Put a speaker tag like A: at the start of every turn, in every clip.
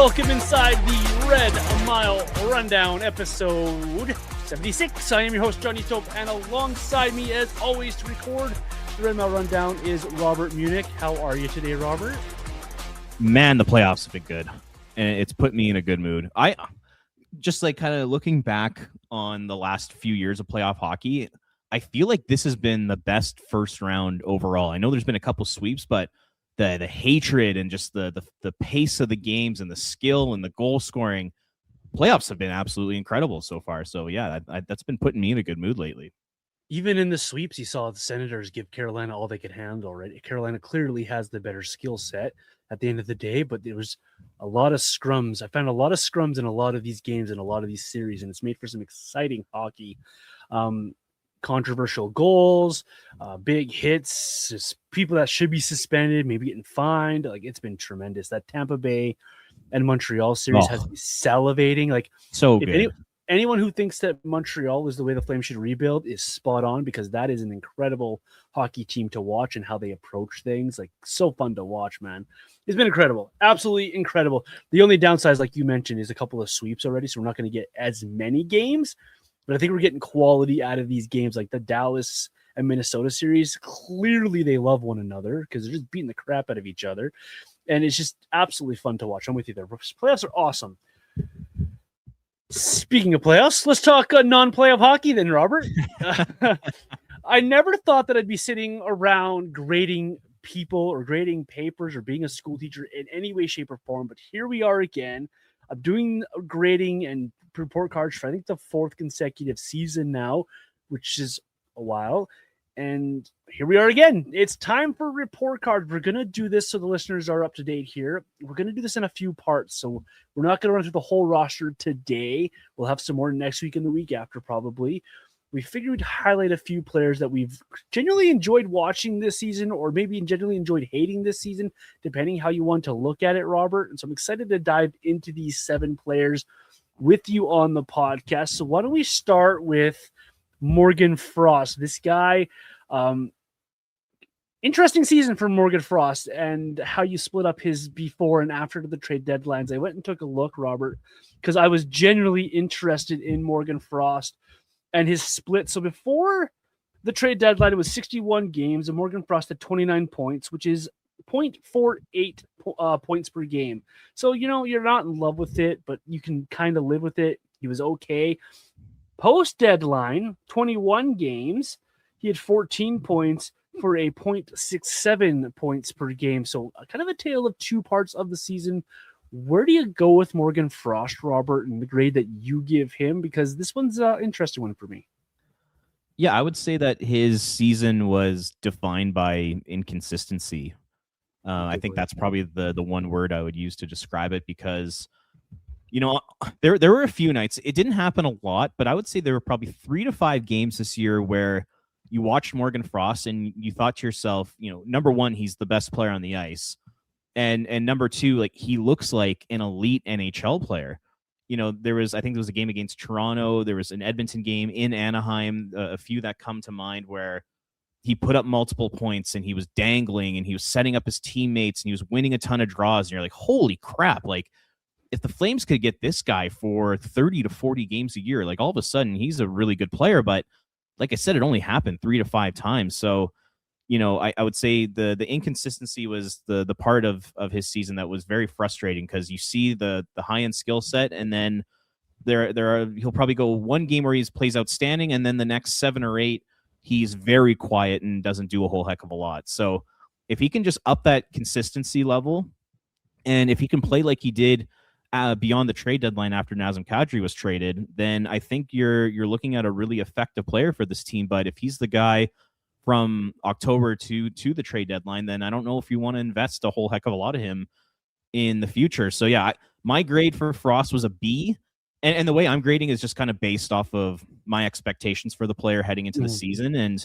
A: Welcome inside the Red Mile Rundown, episode 76. I am your host, Johnny Tope, and alongside me, as always, to record the Red Mile Rundown is Robert Munich. How are you today, Robert?
B: Man, the playoffs have been good, and it's put me in a good mood. I just like kind of looking back on the last few years of playoff hockey, I feel like this has been the best first round overall. I know there's been a couple sweeps, but the hatred and just the pace of the games and the skill and the goal scoring, playoffs have been absolutely incredible so far. So yeah, that's been putting me in a good mood lately.
A: Even in the sweeps, you saw the Senators give Carolina all they could handle, right? Carolina clearly has the better skill set at the end of the day, but there was a lot of scrums. I found a lot of scrums in a lot of these games and a lot of these series, and it's made for some exciting hockey. Controversial goals, big hits, just people that should be suspended, maybe getting fined. Like, it's been tremendous. That Tampa Bay and Montreal series has me salivating. Like,
B: so good.
A: Anyone who thinks that Montreal is the way the Flames should rebuild is spot on, because that is an incredible hockey team to watch and how they approach things. Like, so fun to watch, man. It's been incredible. Absolutely incredible. The only downside, like you mentioned, is a couple of sweeps already, so we're not going to get as many games. But I think we're getting quality out of these games, like the Dallas and Minnesota series. Clearly, they love one another because they're just beating the crap out of each other. And it's just absolutely fun to watch. I'm with you there. Playoffs are awesome. Speaking of playoffs, let's talk non-playoff hockey then, Robert. I never thought that I'd be sitting around grading people or grading papers or being a school teacher in any way, shape, or form. But here we are again. I'm doing grading and report cards for, I think, the fourth consecutive season now, which is a while. And here we are again. It's time for report cards. We're going to do this so the listeners are up to date here. We're going to do this in a few parts. So we're not going to run through the whole roster today. We'll have some more next week and the week after, probably. We figured we'd highlight a few players that we've genuinely enjoyed watching this season, or maybe genuinely enjoyed hating this season, depending how you want to look at it, Robert. And so I'm excited to dive into these 7 players with you on the podcast. So why don't we start with Morgan Frost? This guy, interesting season for Morgan Frost, and how you split up his before and after the trade deadlines. I went and took a look, Robert, because I was genuinely interested in Morgan Frost and his split. So before the trade deadline, it was 61 games, and Morgan Frost had 29 points, which is 0.48 points per game. So, you know, you're not in love with it, but you can kind of live with it. He was okay. Post-deadline, 21 games, he had 14 points for a 0.67 points per game. So kind of a tale of two parts of the season. Where do you go with Morgan Frost, Robert, and the grade that you give him? Because this one's an interesting one for me.
B: Yeah, I would say that his season was defined by inconsistency. I think that's probably the one word I would use to describe it, because, you know, there were a few nights. It didn't happen a lot, but I would say there were probably 3 to 5 games this year where you watched Morgan Frost and you thought to yourself, you know, number one, he's the best player on the ice. And number two, like, he looks like an elite NHL player. You know, I think there was a game against Toronto. There was an Edmonton game in Anaheim, a few that come to mind, where he put up multiple points and he was dangling and he was setting up his teammates and he was winning a ton of draws. And you're like, holy crap. Like, if the Flames could get this guy for 30 to 40 games a year, like, all of a sudden he's a really good player. But like I said, it only happened 3 to 5 times. So, you know, I would say the inconsistency was the part of his season that was very frustrating, because you see the high-end skill set, and then he'll probably go one game where he plays outstanding, and then the next 7 or 8 he's very quiet and doesn't do a whole heck of a lot. So if he can just up that consistency level, and if he can play like he did beyond the trade deadline after Nazem Kadri was traded, then I think you're looking at a really effective player for this team. But if he's the guy from October to the trade deadline, then I don't know if you want to invest a whole heck of a lot of him in the future. So yeah, my grade for Frost was a B. And the way I'm grading is just kind of based off of my expectations for the player heading into the season. And,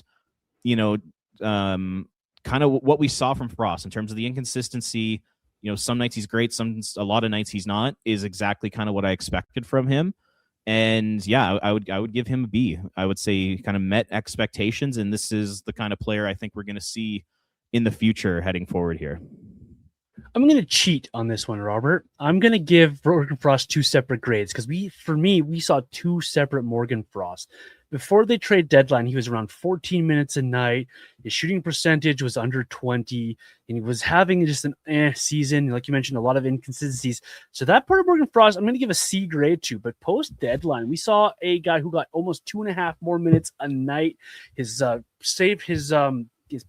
B: you know, kind of what we saw from Frost in terms of the inconsistency. You know, some nights he's great, a lot of nights he's not, is exactly kind of what I expected from him. And yeah, I would give him a B. I would say kind of met expectations, and this is the kind of player I think we're going to see in the future heading forward here.
A: I'm going to cheat on this one, Robert. I'm going to give Morgan Frost two separate grades because we saw two separate Morgan Frost. Before the trade deadline, he was around 14 minutes a night. His shooting percentage was under 20, and he was having just an season. Like you mentioned, a lot of inconsistencies. So that part of Morgan Frost, I'm going to give a C grade to. But post deadline, we saw a guy who got almost 2.5 more minutes a night. His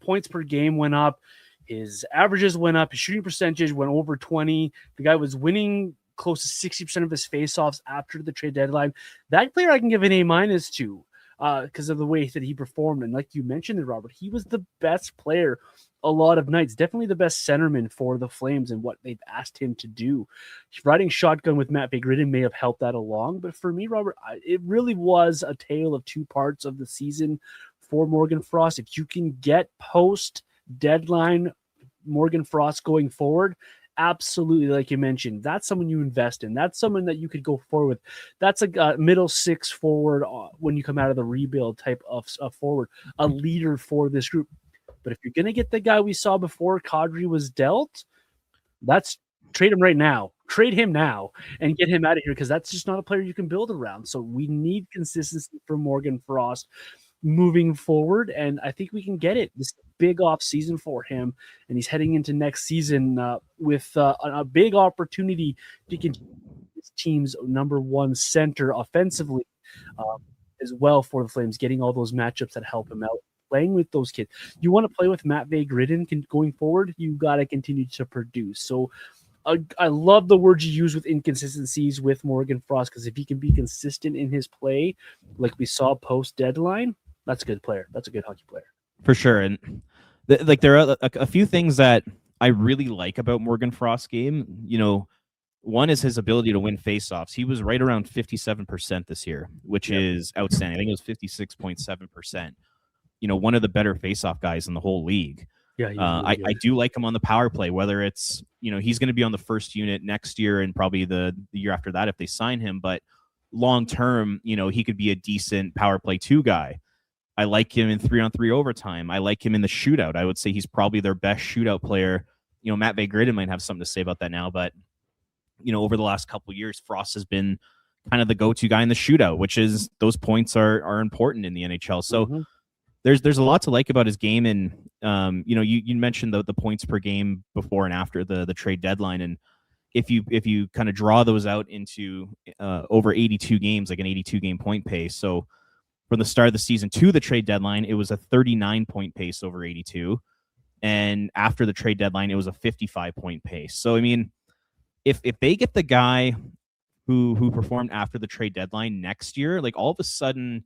A: points per game went up. His averages went up. His shooting percentage went over 20. The guy was winning close to 60% of his faceoffs after the trade deadline. That player I can give an A- to because of the way that he performed. And like you mentioned, Robert, he was the best player a lot of nights. Definitely the best centerman for the Flames and what they've asked him to do. Riding shotgun with Matt Backlund may have helped that along. But for me, Robert, it really was a tale of two parts of the season for Morgan Frost. If you can get post deadline Morgan Frost going forward, absolutely, like you mentioned, that's someone you invest in. That's someone that you could go forward with. That's a middle six forward when you come out of the rebuild type of forward, a leader for this group. But if you're going to get the guy we saw before Kadri was dealt, that's trade him right now. Trade him now and get him out of here because that's just not a player you can build around. So we need consistency from Morgan Frost moving forward, and I think we can get it. This big off season for him, and he's heading into next season with a big opportunity to continue his team's number one center offensively as well for the Flames, getting all those matchups that help him out. Playing with those kids, you want to play with Matt Backlund going forward. You got to continue to produce. So I love the words you use with inconsistencies with Morgan Frost because if he can be consistent in his play, like we saw post deadline, that's a good player. That's a good hockey player.
B: For sure. And there are a few things that I really like about Morgan Frost's game. You know, one is his ability to win faceoffs. He was right around 57% this year, which is outstanding. I think it was 56.7%. You know, one of the better faceoff guys in the whole league.
A: Yeah,
B: I do like him on the power play, whether it's, you know, he's going to be on the first unit next year and probably the year after that if they sign him. But long term, you know, he could be a decent power play 2 guy. I like him in 3-on-3 overtime. I like him in the shootout. I would say he's probably their best shootout player. You know, Matt Backlund might have something to say about that now, but, you know, over the last couple of years, Frost has been kind of the go-to guy in the shootout, which is those points are important in the NHL. So there's a lot to like about his game. And, you know, you mentioned the points per game before and after the trade deadline. And if you kind of draw those out into over 82 games, like an 82 game point pace. So from the start of the season to the trade deadline, it was a 39-point pace over 82. And after the trade deadline, it was a 55-point pace. So, I mean, if they get the guy who performed after the trade deadline next year, like all of a sudden,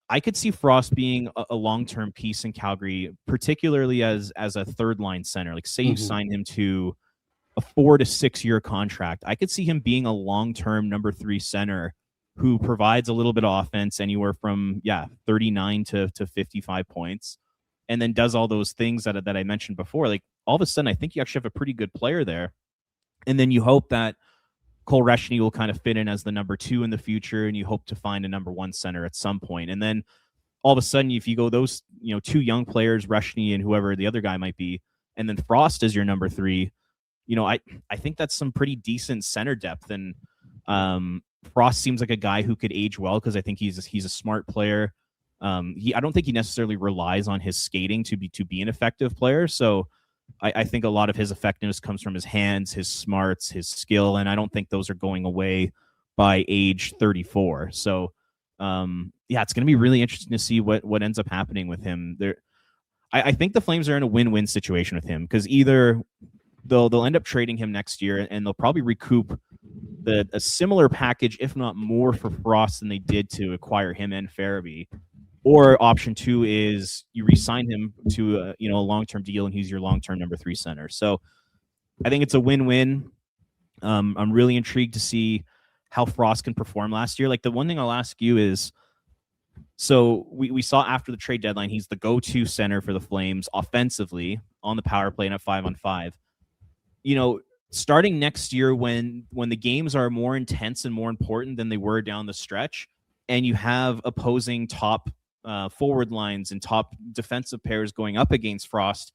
B: I could see Frost being a long-term piece in Calgary, particularly as a third-line center. Like, say you sign him to a 4 to 6 year contract. I could see him being a long-term number 3 center who provides a little bit of offense, anywhere from 39 to 55 points, and then does all those things that I mentioned before. Like, all of a sudden, I think you actually have a pretty good player there. And then you hope that Cole Reshny will kind of fit in as the number 2 in the future, and you hope to find a number 1 center at some point. And then all of a sudden, if you go those 2 young players, Reshny and whoever the other guy might be, and then Frost is your number 3, I think that's some pretty decent center depth. And Frost seems like a guy who could age well because I think he's a smart player. I don't think he necessarily relies on his skating to be an effective player. So I think a lot of his effectiveness comes from his hands, his smarts, his skill, and I don't think those are going away by age 34. So it's going to be really interesting to see what ends up happening with him. I think the Flames are in a win-win situation with him because either they'll end up trading him next year and they'll probably recoup a similar package, if not more, for Frost than they did to acquire him and Farabee. Or option 2 is you re-sign him to a long-term deal and he's your long-term number 3 center. So I think it's a win-win. I'm really intrigued to see how Frost can perform last year. Like, the one thing I'll ask you is, so we saw after the trade deadline, he's the go-to center for the Flames offensively on the power play and at 5-on-5. Starting next year when the games are more intense and more important than they were down the stretch, and you have opposing top forward lines and top defensive pairs going up against Frost,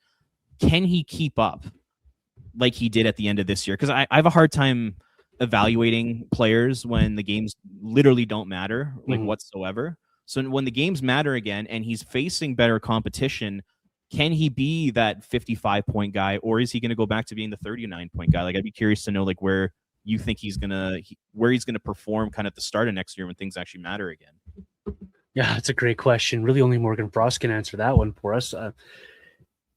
B: can he keep up? like he did at the end of this year, because I have a hard time evaluating players when the games literally don't matter, like whatsoever. So when the games matter again and he's facing better competition, can he be that 55-point guy, or is he going to go back to being the 39-point guy? Like, I'd be curious to know like where you think he's gonna perform kind of at the start of next year when things actually matter again.
A: Yeah, that's a great question. Really, only Morgan Frost can answer that one for us.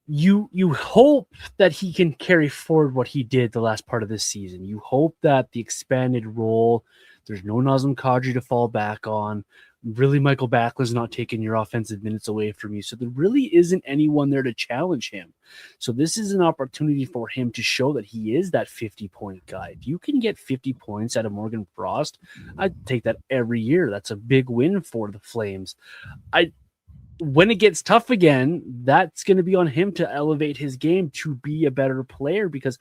A: You hope that he can carry forward what he did the last part of this season. You hope that the expanded role, there's no Nazem Kadri to fall back on. Really, Mikael Backlund's not taking your offensive minutes away from you. So there really isn't anyone there to challenge him. So this is an opportunity for him to show that he is that 50-point guy. If you can get 50 points out of Morgan Frost, I'd take that every year. That's a big win for the Flames. When it gets tough again, that's going to be on him to elevate his game to be a better player, because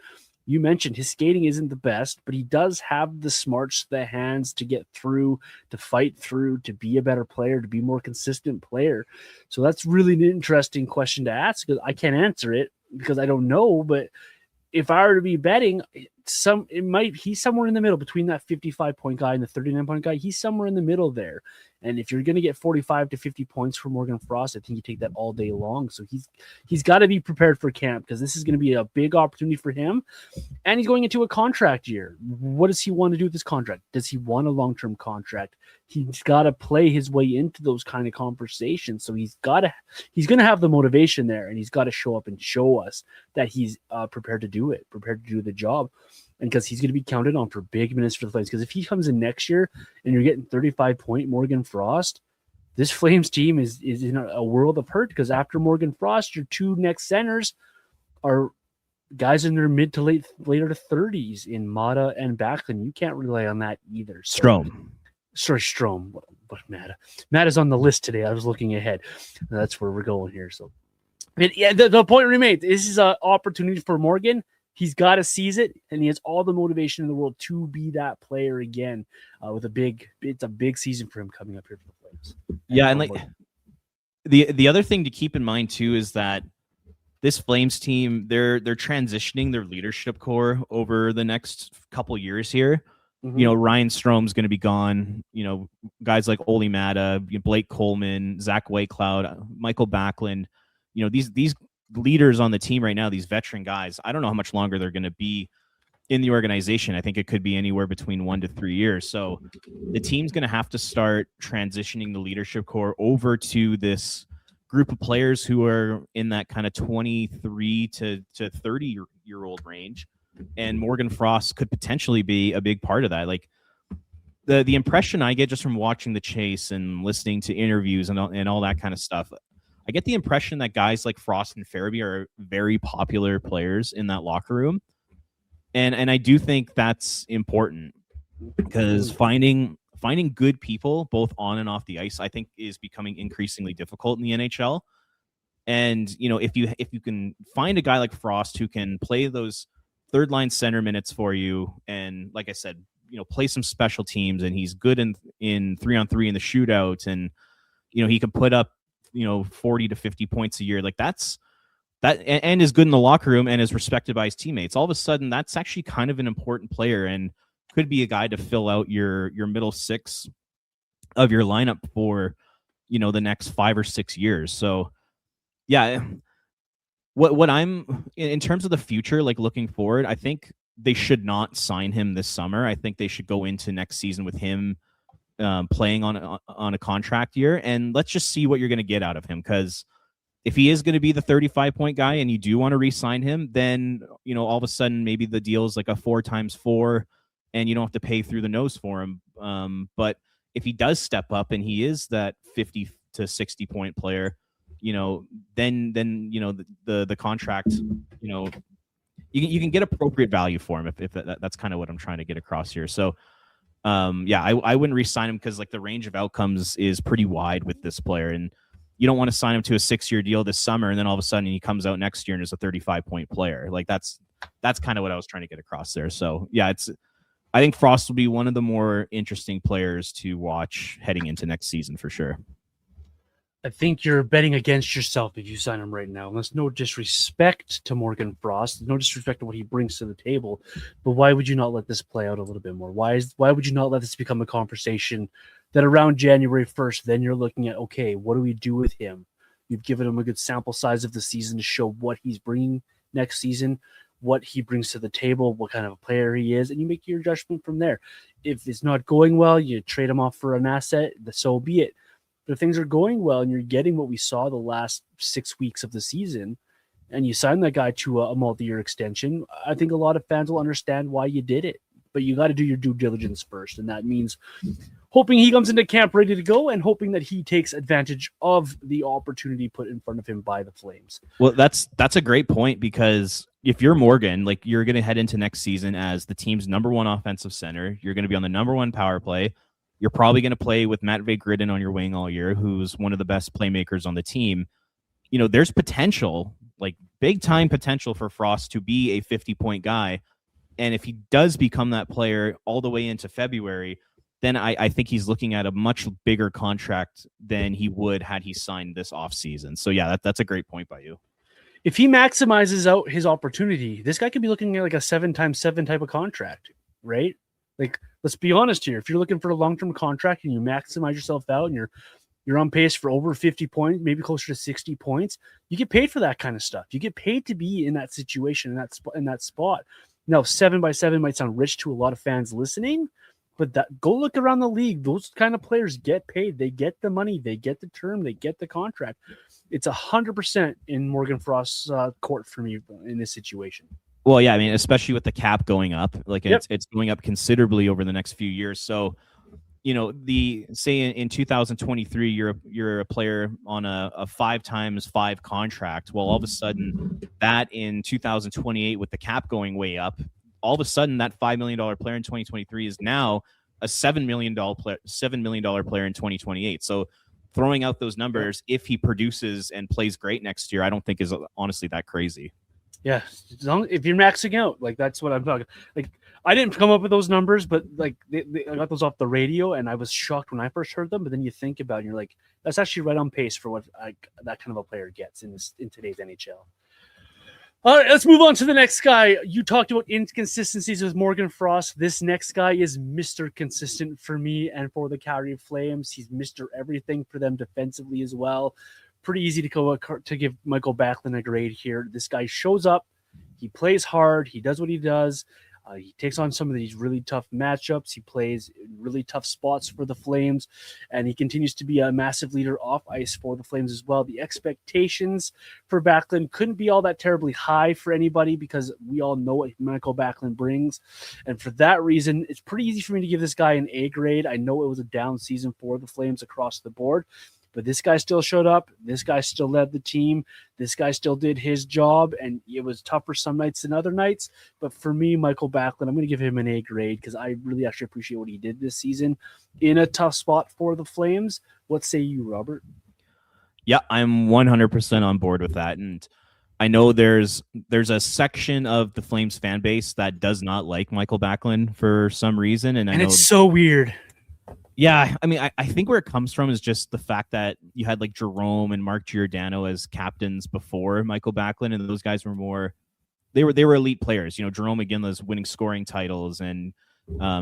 A: you mentioned his skating isn't the best, but he does have the smarts, the hands to get through, to fight through, to be a better player, to be a more consistent player. So that's really an interesting question to ask, because I can't answer it because I don't know. But if I were to be betting, he's somewhere in the middle between that 55-point guy and the 39-point guy. He's somewhere in the middle there. And if you're going to get 45 to 50 points from Morgan Frost, I think you take that all day long. So he's got to be prepared for camp, because this is going to be a big opportunity for him. And he's going into a contract year. What does he want to do with this contract? Does he want a long-term contract? He's got to play his way into those kind of conversations. So he's going to have the motivation there, and he's got to show up and show us that he's prepared to do it, prepared to do the job. And because he's going to be counted on for big minutes for the Flames. Because if he comes in next year and you're getting 35-point Morgan Frost, this Flames team is in a world of hurt, because after Morgan Frost, your two next centers are guys in their mid to later 30s in Mata and Backlund. You can't rely on that either.
B: Strome.
A: But Mata's on the list today. I was looking ahead. That's where we're going here. So, but yeah, the point remains. This is an opportunity for Morgan. He's got to seize it, and he has all the motivation in the world to be that player again. It's a big season for him coming up here for the Flames.
B: Yeah, and like the other thing to keep in mind too is that this Flames team, they're transitioning their leadership core over the next couple years here. You know, Ryan Strome's going to be gone. You know, guys like Olli Mata, Blake Coleman, Zach Whitecloud, Mikael Backlund. You know, these leaders on the team right now, these veteran guys, I don't know how much longer they're going to be in the organization. I think it could be anywhere between 1 to 3 years. So the team's going to have to start transitioning the leadership core over to this group of players who are in that kind of 23 to 30-year-old range. And Morgan Frost could potentially be a big part of that. Like the impression I get just from watching the chase and listening to interviews and all that kind of stuff, I get the impression that guys like Frost and Farabee are very popular players in that locker room. And I do think that's important, because finding good people both on and off the ice, I think, is becoming increasingly difficult in the NHL. And, you know, if you can find a guy like Frost who can play those third line center minutes for you, and like I said, you know, play some special teams, and he's good in 3-on-3 in the shootout, and, you know, he can put up, you know, 40 to 50 points a year. Like that and is good in the locker room and is respected by his teammates. All of a sudden, that's actually kind of an important player and could be a guy to fill out your middle six of your lineup for, you know, the next 5 or 6 years. So yeah, what I'm in terms of the future, like looking forward, I think they should not sign him this summer. I think they should go into next season with him playing on a contract year, and let's just see what you're going to get out of him. Because if he is going to be the 35-point guy and you do want to re-sign him, then, you know, all of a sudden maybe the deal is like a 4x4 and you don't have to pay through the nose for him. But if he does step up and he is that 50 to 60-point player, you know, then you know, the contract, you know, you can get appropriate value for him if that's kind of what I'm trying to get across here. So yeah, I wouldn't re-sign him, because like the range of outcomes is pretty wide with this player, and you don't want to sign him to a 6-year deal this summer and then all of a sudden he comes out next year and is a 35-point player. Like that's kind of what I was trying to get across there. So yeah, I think Frost will be one of the more interesting players to watch heading into next season for sure.
A: I think you're betting against yourself if you sign him right now. And that's no disrespect to Morgan Frost, no disrespect to what he brings to the table. But why would you not let this play out a little bit more? Why would you not let this become a conversation that around January 1st, then you're looking at, okay, what do we do with him? You've given him a good sample size of the season to show what he's bringing next season, what he brings to the table, what kind of a player he is, and you make your judgment from there. If it's not going well, you trade him off for an asset, so be it. But if things are going well and you're getting what we saw the last 6 weeks of the season, and you sign that guy to a multi-year extension, I think a lot of fans will understand why you did it. But you got to do your due diligence first, and that means hoping he comes into camp ready to go and hoping that he takes advantage of the opportunity put in front of him by the Flames.
B: Well, that's a great point, because if you're Morgan, like, you're going to head into next season as the team's number one offensive center. You're going to be on the number one power play. You're probably going to play with Matvei Gridin on your wing all year, who's one of the best playmakers on the team. You know, there's potential, like big time potential, for Frost to be a 50-point guy. And if he does become that player all the way into February, then I think he's looking at a much bigger contract than he would had he signed this offseason. So yeah, that's a great point by you.
A: If he maximizes out his opportunity, this guy could be looking at like a 7x7 type of contract, right? Like, let's be honest here. If you're looking for a long-term contract and you maximize yourself out and you're on pace for over 50 points, maybe closer to 60 points, you get paid for that kind of stuff. You get paid to be in that situation, in that spot. Now, 7x7 might sound rich to a lot of fans listening, but go look around the league. Those kind of players get paid. They get the money. They get the term. They get the contract. It's 100% in Morgan Frost's court for me in this situation.
B: Well, yeah, I mean, especially with the cap going up, like it's going up considerably over the next few years. So, you know, say in 2023, you're a player on a 5x5 contract. Well, all of a sudden, that in 2028 with the cap going way up, all of a sudden that $5 million player in 2023 is now a $7 million player in 2028. So throwing out those numbers, if he produces and plays great next year, I don't think is honestly that crazy.
A: Yeah, if you're maxing out, like, that's what I'm talking. Like, I didn't come up with those numbers, but like I got those off the radio, and I was shocked when I first heard them. But then you think about it, and you're like, that's actually right on pace for what that kind of a player gets in today's NHL. All right, let's move on to the next guy. You talked about inconsistencies with Morgan Frost. This next guy is Mr. Consistent for me and for the Calgary Flames. He's Mr. Everything for them defensively as well. Pretty easy to give Mikael Backlund a grade here. This guy shows up, he plays hard, he does what he does. He takes on some of these really tough matchups. He plays in really tough spots for the Flames, and he continues to be a massive leader off ice for the Flames as well. The expectations for Backlund couldn't be all that terribly high for anybody, because we all know what Mikael Backlund brings. And for that reason, it's pretty easy for me to give this guy an A grade. I know it was a down season for the Flames across the board, but this guy still showed up. This guy still led the team. This guy still did his job, and it was tougher some nights than other nights. But for me, Mikael Backlund, I'm going to give him an A grade, because I really actually appreciate what he did this season in a tough spot for the Flames. What say you, Robert?
B: Yeah, I'm 100% on board with that. And I know there's a section of the Flames fan base that does not like Mikael Backlund for some reason. And I know
A: it's so weird.
B: Yeah, I mean, I think where it comes from is just the fact that you had like Jerome and Mark Giordano as captains before Mikael Backlund, and those guys were more, they were elite players. You know, Jerome Iginla's winning scoring titles and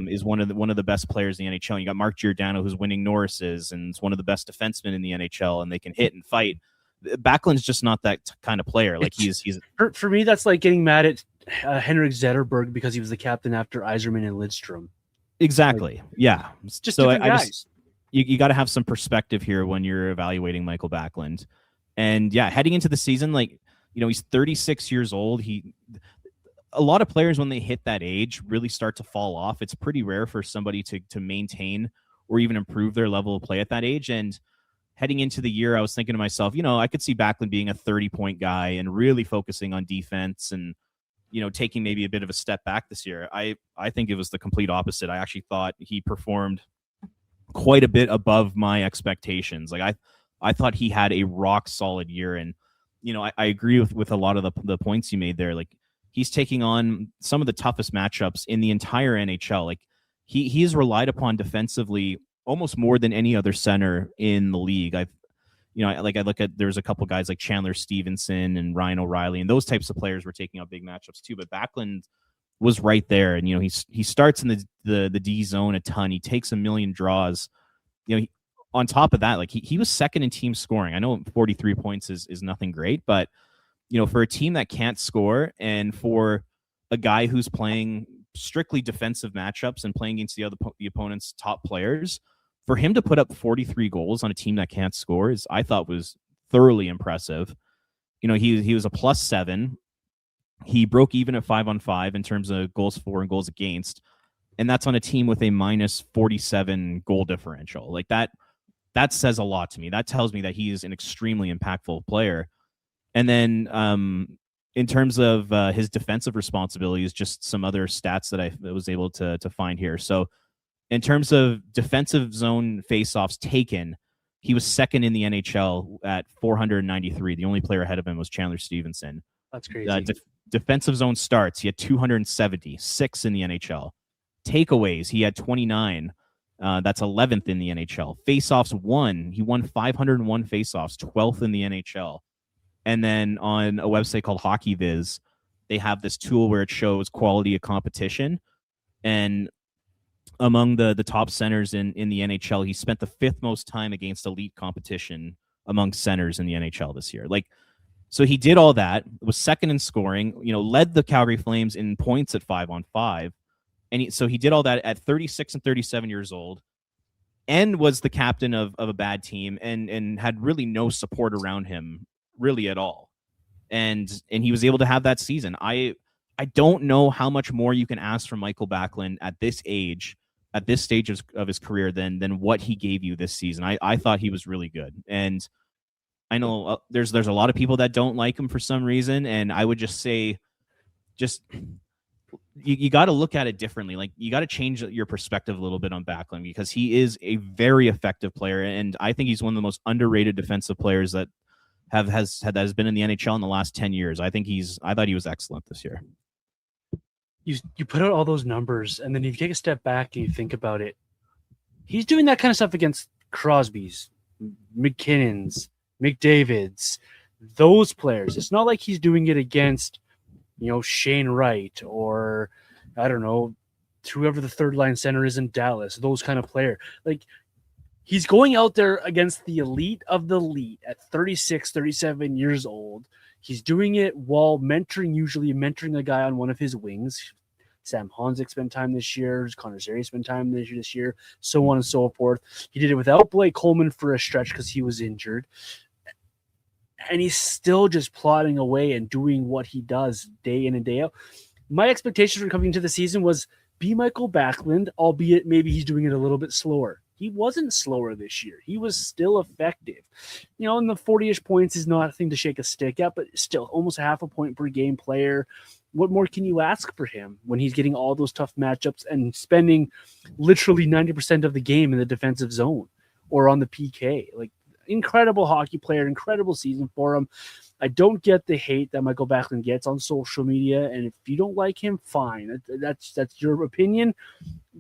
B: is one of the best players in the NHL. You got Mark Giordano, who's winning Norris's and is one of the best defensemen in the NHL, and they can hit and fight. Backlund's just not that kind of player. Like he's
A: for me, that's like getting mad at Henrik Zetterberg because he was the captain after Yzerman and Lidstrom.
B: Exactly. Yeah.
A: It's just
B: so
A: different guys.
B: You got to have some perspective here when you're evaluating Mikael Backlund. And yeah, heading into the season, like, you know, he's 36 years old. A lot of players, when they hit that age, really start to fall off. It's pretty rare for somebody to maintain or even improve their level of play at that age. And heading into the year, I was thinking to myself, you know, I could see Backlund being a 30-point guy and really focusing on defense and, you know, taking maybe a bit of a step back this year. I think it was the complete opposite. I actually thought he performed quite a bit above my expectations. Like I thought he had a rock solid year. And, you know, I agree with a lot of the points you made there. Like, he's taking on some of the toughest matchups in the entire NHL. Like, he is relied upon defensively almost more than any other center in the league. I look at, there's a couple guys like Chandler Stevenson and Ryan O'Reilly, and those types of players were taking out big matchups too. But Backlund was right there, and he starts in the D zone a ton. He takes a million draws. On top of that, like he was second in team scoring. I know 43 points is nothing great, but for a team that can't score, and for a guy who's playing strictly defensive matchups and playing against the opponent's top players, for him to put up 43 goals on a team that can't score I thought was thoroughly impressive. He was a +7. He broke even at 5-on-5 in terms of goals for and goals against, and that's on a team with a -47 goal differential. Like that says a lot to me. That tells me that he is an extremely impactful player. And then in terms of his defensive responsibilities, just some other stats that I was able to find here. So in terms of defensive zone faceoffs taken, he was second in the NHL at 493. The only player ahead of him was Chandler Stevenson.
A: That's crazy.
B: Defensive zone starts, he had 270, 6th in the NHL. Takeaways, he had 29. That's 11th in the NHL. Faceoffs won. He won 501 faceoffs, 12th in the NHL. And then on a website called Hockey Viz, they have this tool where it shows quality of competition. And among the top centers in the NHL, he spent the 5th most time against elite competition among centers in the NHL this year. So he did all that, was second in scoring, led the Calgary Flames in points at 5-on-5. And so he did all that at 36 and 37 years old, and was the captain of a bad team, and had really no support around him really at all. And he was able to have that season. I don't know how much more you can ask from Mikael Backlund at this age, at this stage of his career than what he gave you this season. I thought he was really good. And I know there's a lot of people that don't like him for some reason, and I would just say, you got to look at it differently. Like, you got to change your perspective a little bit on Backlund, because he is a very effective player, and I think he's one of the most underrated defensive players that has been in the NHL in the last 10 years. I thought he was excellent this year.
A: You put out all those numbers, and then you take a step back and you think about it. He's doing that kind of stuff against Crosby's, McKinnon's, McDavid's, those players. It's not like he's doing it against, Shane Wright, or I don't know, whoever the third line center is in Dallas, those kind of player. Like, he's going out there against the elite of the elite at 36, 37 years old. He's doing it while usually mentoring a guy on one of his wings. Sam Honzik spent time this year. Connor Zary spent time this year, so on and so forth. He did it without Blake Coleman for a stretch because he was injured. And he's still just plodding away and doing what he does day in and day out. My expectations for coming into the season was be Mikael Backlund, albeit maybe he's doing it a little bit slower. He wasn't slower this year. He was still effective. And the 40-ish points is nothing to shake a stick at, but still almost half a point per game player. What more can you ask for him when he's getting all those tough matchups and spending literally 90% of the game in the defensive zone or on the PK? Like, incredible hockey player, incredible season for him. I don't get the hate that Mikael Backlund gets on social media, and if you don't like him, fine. That's your opinion.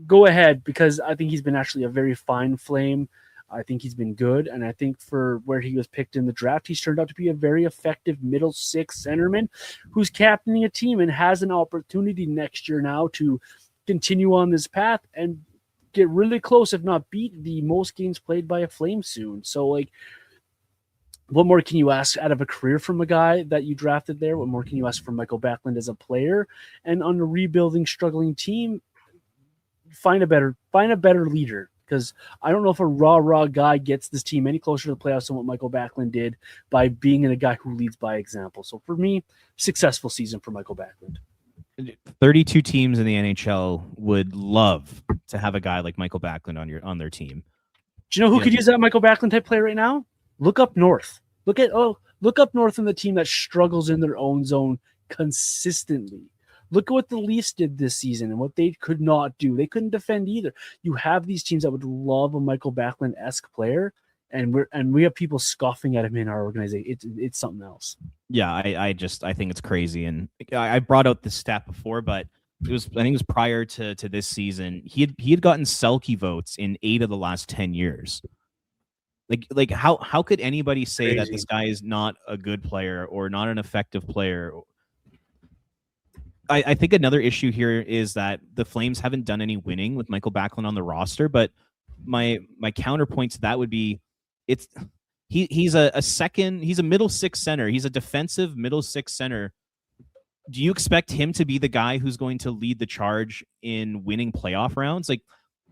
A: Go ahead, because I think he's been actually a very fine Flame. I think he's been good, and I think for where he was picked in the draft, he's turned out to be a very effective middle six centerman who's captaining a team and has an opportunity next year now to continue on this path and get really close, if not beat the most games played by a Flame soon. So, what more can you ask out of a career from a guy that you drafted there? What more can you ask from Mikael Backlund as a player? And on a rebuilding, struggling team, find a better leader, because I don't know if a raw guy gets this team any closer to the playoffs than what Mikael Backlund did by being a guy who leads by example. So for me, successful season for Mikael Backlund.
B: 32 teams in the NHL would love to have a guy like Mikael Backlund on their team.
A: Do you know who could use that Mikael Backlund type player right now? Look up north. Look up north in the team that struggles in their own zone consistently. Look at what the Leafs did this season and what they could not do. They couldn't defend either. You have these teams that would love a Mikael Backlund-esque player, and we have people scoffing at him in our organization. It's something else.
B: Yeah, I think it's crazy, and I brought out this stat before, but I think it was prior to this season. He had gotten Selke votes in 8 of the last 10 years. Like how could anybody say that
A: Crazy.
B: this guy is not a good player or not an effective player? I think another issue here is that the Flames haven't done any winning with Mikael Backlund on the roster, but my counterpoint to that would be he's a middle six center. He's a defensive middle six center. Do you expect him to be the guy who's going to lead the charge in winning playoff rounds? Like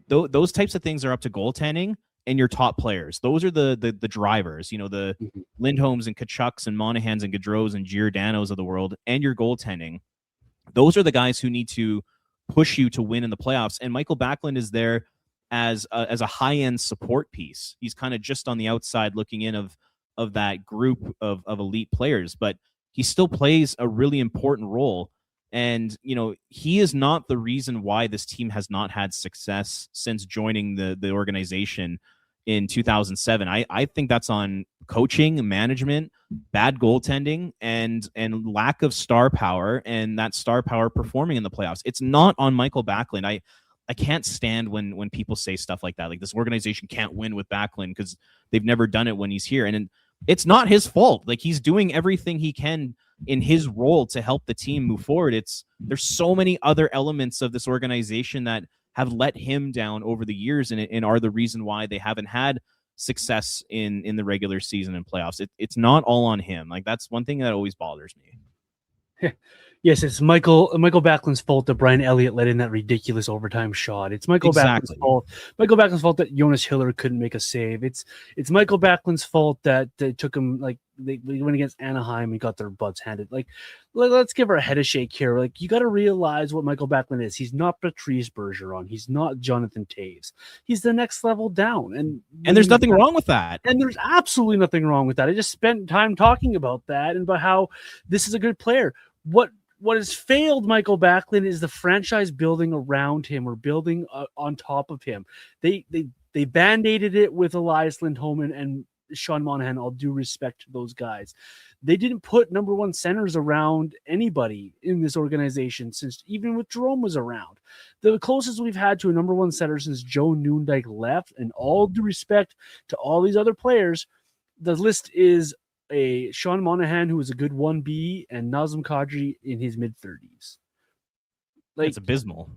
B: those types of things are up to goaltending and your top players. Those are the drivers, the
A: Mhm.
B: Lindholms and Kachucks and Monahans and Gaudreaus and Giordanos of the world, and your goaltending. Those are the guys who need to push you to win in the playoffs. And Mikael Backlund is there as a high-end support piece. He's kind of just on the outside looking in of that group of elite players, but he still plays a really important role. And, he is not the reason why this team has not had success since joining the organization in 2007. I think that's on coaching, management, bad goaltending, and lack of star power, and that star power performing in the playoffs. It's not on Mikael Backlund. I can't stand when people say stuff like that. Like, this organization can't win with Backlund because they've never done it when he's here. And it's not his fault. Like, he's doing everything he can in his role to help the team move forward. There's so many other elements of this organization that have let him down over the years and are the reason why they haven't had success in the regular season and playoffs. It's not all on him. Like, that's one thing that always bothers me.
A: Yes, it's Mikael Backlund's fault that Brian Elliott let in that ridiculous overtime shot. It's Mikael Backlund's fault. Mikael Backlund's fault that Jonas Hiller couldn't make a save. It's Mikael Backlund's fault that it took him, like, they went against Anaheim and got their butts handed. Like, let's give her a head a shake here. Like, you got to realize what Mikael Backlund is. He's not Patrice Bergeron. He's not Jonathan Toews. He's the next level down. And
B: there's nothing wrong with that.
A: And there's absolutely nothing wrong with that. I just spent time talking about that and about how this is a good player. What has failed Mikael Backlund is the franchise building around him or building on top of him. They band-aided it with Elias Lindholm and Sean Monahan. All due respect to those guys. They didn't put number one centers around anybody in this organization since even with Jerome was around. The closest we've had to a number one center since Joe Noondike left, and all due respect to all these other players, the list is a Sean Monahan, who is a good 1B, and Nazem Kadri in his mid-30s. Like,
B: it's abysmal.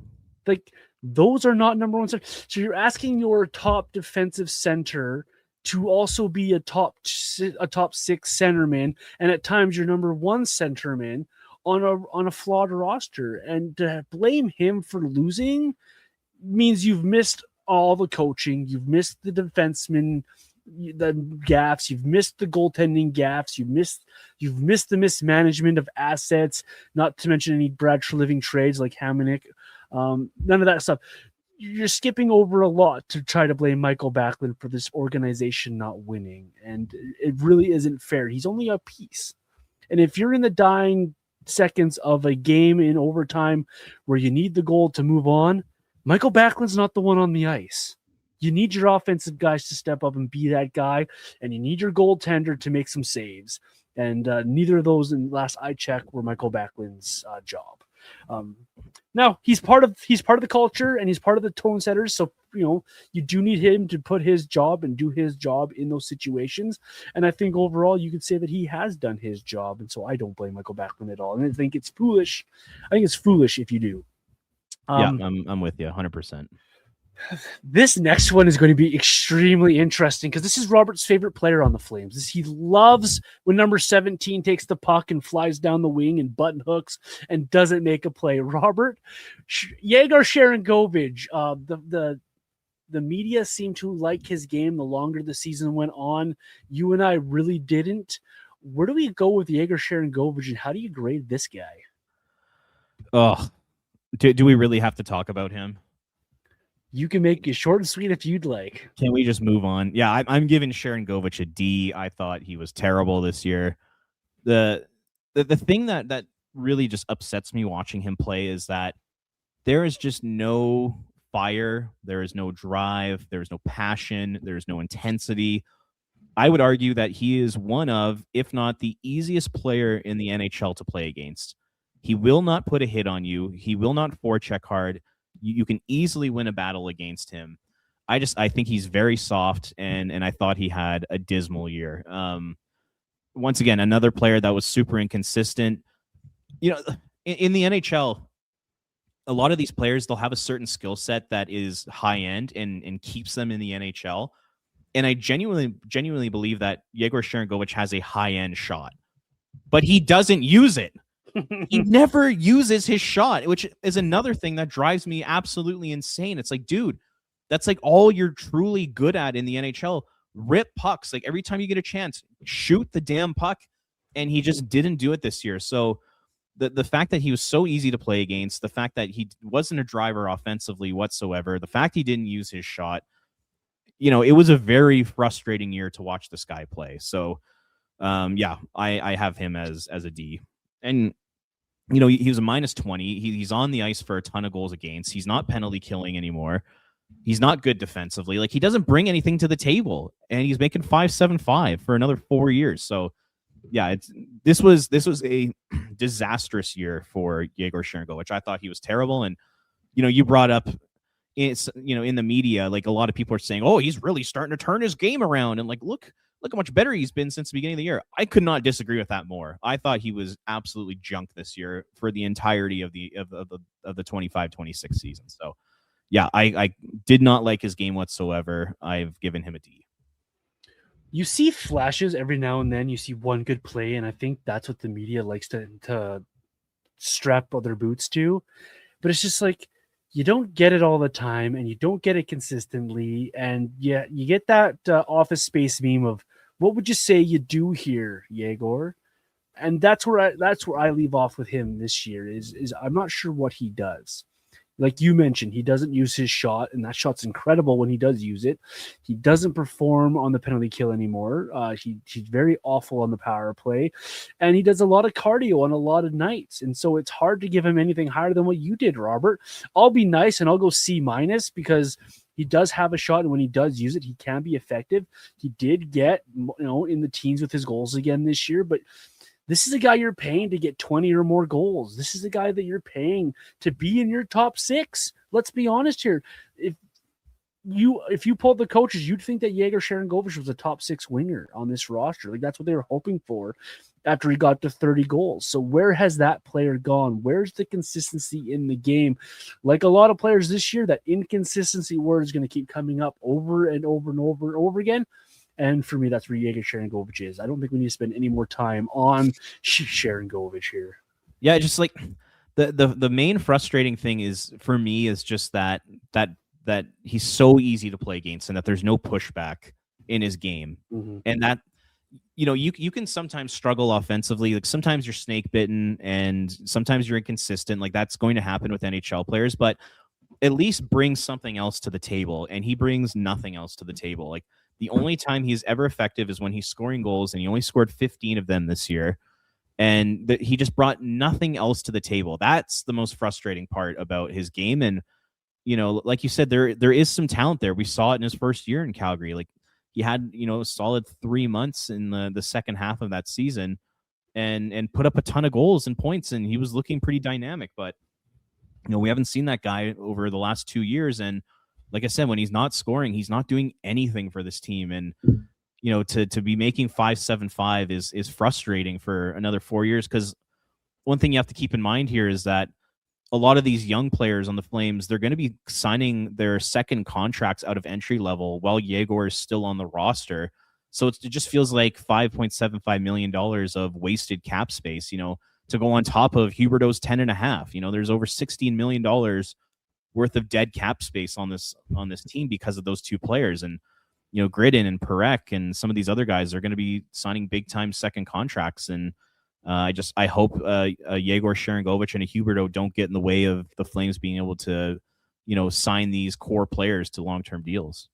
A: Like, those are not number one centers. So you're asking your top defensive center to also be a top six centerman, and at times your number one centerman on a flawed roster. And to blame him for losing means you've missed all the coaching, you've missed the defenseman the gaffes, you've missed the goaltending gaffes, you've missed the mismanagement of assets, not to mention any Brad Treliving trades like Hamonic. None of that stuff. You're skipping over a lot to try to blame Mikael Backlund for this organization not winning, and it really isn't fair. He's only a piece, and if you're in the dying seconds of a game in overtime where you need the goal to move on, Mikael Backlund's not the one on the ice. You need your offensive guys to step up and be that guy, and you need your goaltender to make some saves. And neither of those, in last I checked, were Mikael Backlund's job. Now he's part of the culture and he's part of the tone setters. So you do need him to put his job and do his job in those situations. And I think overall you could say that he has done his job. And so I don't blame Mikael Backlund at all. And I think it's foolish. I think it's foolish if you do.
B: Yeah, I'm with you 100%.
A: This next one is going to be extremely interesting because this is Robert's favorite player on the Flames. He loves when number 17 takes the puck and flies down the wing and button hooks and doesn't make a play. Robert, Yegor Sharangovich, the media seemed to like his game the longer the season went on. You and I really didn't. Where do we go with Yegor Sharangovich, and how do you grade this guy?
B: Oh, do we really have to talk about him?
A: You can make it short and sweet if you'd like.
B: Can we just move on? Yeah, I'm giving Sharangovich a D. I thought he was terrible this year. The thing that really just upsets me watching him play is that there is just no fire, there is no drive, there is no passion, there is no intensity. I would argue that he is one of, if not the easiest player in the NHL to play against. He will not put a hit on you. He will not forecheck hard. You can easily win a battle against him. I think he's very soft, and I thought he had a dismal year. Once again, another player that was super inconsistent. You know, in the NHL, a lot of these players, they'll have a certain skill set that is high end and keeps them in the NHL. And I genuinely believe that Yegor Sharangovich has a high end shot, but he doesn't use it. He never uses his shot, which is another thing that drives me absolutely insane. It's like, dude, that's like all you're truly good at in the NHL. Rip pucks. Like every time you get a chance, shoot the damn puck. And he just didn't do it this year. So the fact that he was so easy to play against, the fact that he wasn't a driver offensively whatsoever, the fact he didn't use his shot, it was a very frustrating year to watch this guy play. So, I have him as a D. And, he was a -20. He's on the ice for a ton of goals against. He's not penalty killing anymore. He's not good defensively. Like, he doesn't bring anything to the table. And he's making $5.75 for another 4 years. So, yeah, this was a disastrous year for Yegor Sharangovich. I thought he was terrible. And, you brought up, it's, in the media, like a lot of people are saying, oh, he's really starting to turn his game around. And like, look how much better he's been since the beginning of the year. I could not disagree with that more. I thought he was absolutely junk this year for the entirety of the 25-26 season. So yeah, I did not like his game whatsoever. I've given him a D.
A: You see flashes every now and then. You see one good play, and I think that's what the media likes to strap other boots to. But it's just like, you don't get it all the time, and you don't get it consistently. And yeah, you get that Office Space meme of, what would you say you do here, Yegor? And that's where I leave off with him this year. Is I'm not sure what he does. Like you mentioned, he doesn't use his shot, and that shot's incredible when he does use it. He doesn't perform on the penalty kill anymore. He's very awful on the power play, and he does a lot of cardio on a lot of nights. And so it's hard to give him anything higher than what you did, Robert. I'll be nice and I'll go C- because he does have a shot, and when he does use it, he can be effective. He did get, in the teens with his goals again this year, but this is a guy you're paying to get 20 or more goals. This is a guy that you're paying to be in your top 6. Let's be honest here. If you pulled the coaches, you'd think that Yegor Sharangovich was a top 6 winger on this roster. Like, that's what they were hoping for after he got to 30 goals. So where has that player gone? Where's the consistency in the game? Like a lot of players this year, that inconsistency word is going to keep coming up over and over and over and over again. And for me, that's where Yegor Sharangovich is. I don't think we need to spend any more time on Sharangovich here.
B: Yeah, just like the main frustrating thing is for me is just that he's so easy to play against, and that there's no pushback in his game.
A: Mm-hmm.
B: And that you can sometimes struggle offensively. Like sometimes you're snake bitten, and sometimes you're inconsistent. Like that's going to happen with NHL players, but at least bring something else to the table. And he brings nothing else to the table. Like, the only time he's ever effective is when he's scoring goals, and he only scored 15 of them this year. And he just brought nothing else to the table. That's the most frustrating part about his game. And, like you said, there is some talent there. We saw it in his first year in Calgary. Like, he had, a solid 3 months in the second half of that season and put up a ton of goals and points, and he was looking pretty dynamic. But, we haven't seen that guy over the last 2 years. And like I said, when he's not scoring, he's not doing anything for this team. And, to be making $5.75 is frustrating for another 4 years. Because one thing you have to keep in mind here is that a lot of these young players on the Flames, they're going to be signing their second contracts out of entry level while Yegor is still on the roster. So it just feels like $5.75 million of wasted cap space, to go on top of Huberdeau's 10.5. There's over $16 million worth of dead cap space on this team because of those two players. And Brayden and Parekh and some of these other guys are going to be signing big time second contracts. And I hope Yegor Sharangovich and a Huberdeau don't get in the way of the Flames being able to sign these core players to long-term deals.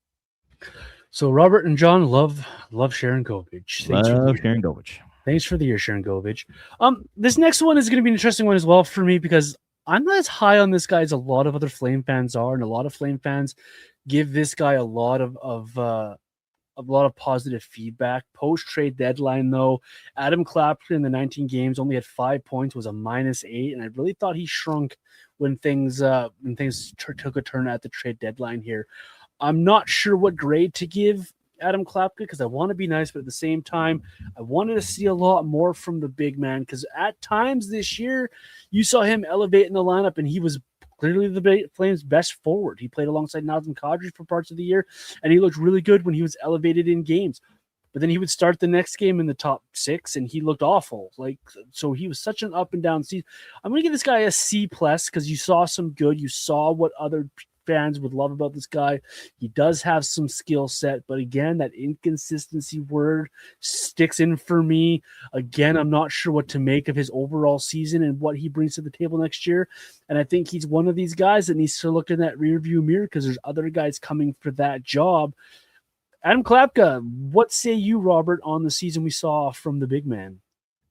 A: So Robert and John love Sharangovich.
B: Sharangovich.
A: Thanks for the year, Sharangovich. This next one is going to be an interesting one as well for me, because I'm not as high on this guy as a lot of other Flame fans are, and a lot of Flame fans give this guy a lot of positive feedback. Post-trade deadline, though, Adam Klapka in the 19 games only had 5 points, was a -8, and I really thought he shrunk when things took a turn at the trade deadline here. I'm not sure what grade to give Adam Klapka because I want to be nice, but at the same time, I wanted to see a lot more from the big man because at times this year, you saw him elevate in the lineup and he was clearly the Flames' best forward. He played alongside Nazem Kadri for parts of the year, and he looked really good when he was elevated in games. But then he would start the next game in the top 6, and he looked awful. So he was such an up and down season. I'm going to give this guy a C+ because you saw some good. You saw what other fans would love about this guy. He does have some skill set, but again, that inconsistency word sticks in for me. Again, I'm not sure what to make of his overall season and what he brings to the table next year. And I think he's one of these guys that needs to look in that rearview mirror because there's other guys coming for that job. Adam Klapka, what say you, Robert, on the season we saw from the big man?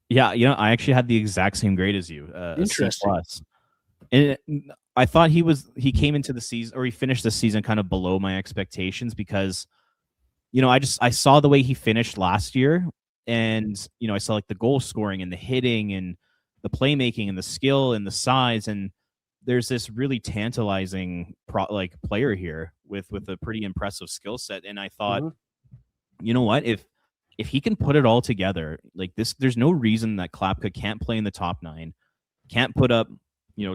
B: Yeah, I actually had the exact same grade as you.
A: Interesting.
B: A C+. And I thought he came into the season, or he finished the season kind of below my expectations because, I saw the way he finished last year, and I saw like the goal scoring and the hitting and the playmaking and the skill and the size, and there's this really tantalizing player here with a pretty impressive skill set. And I thought, you know what, if he can put it all together like this, there's no reason that Klapka can't play in the top 9, can't put up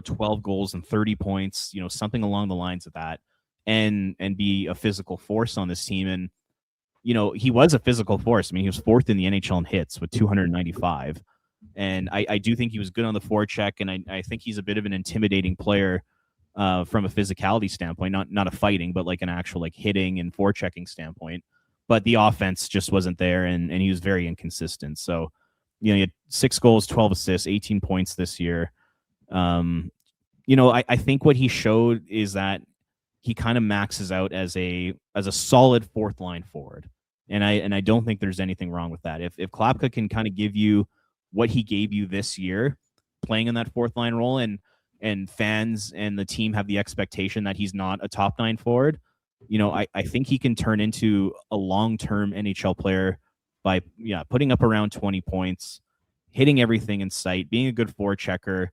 B: 12 goals and 30 points, something along the lines of that, and be a physical force on this team. And he was a physical force. I mean, he was 4th in the NHL in hits with 295. And I do think he was good on the forecheck, and I think he's a bit of an intimidating player from a physicality standpoint, not a fighting, but like an actual like hitting and forechecking standpoint. But the offense just wasn't there, and he was very inconsistent. So, he had 6 goals, 12 assists, 18 points this year. I think what he showed is that he kind of maxes out as a solid 4th line forward. And I don't think there's anything wrong with that. If Klapka can kind of give you what he gave you this year, playing in that 4th line role, and fans and the team have the expectation that he's not a top 9 forward, I think he can turn into a long-term NHL player by putting up around 20 points, hitting everything in sight, being a good forechecker,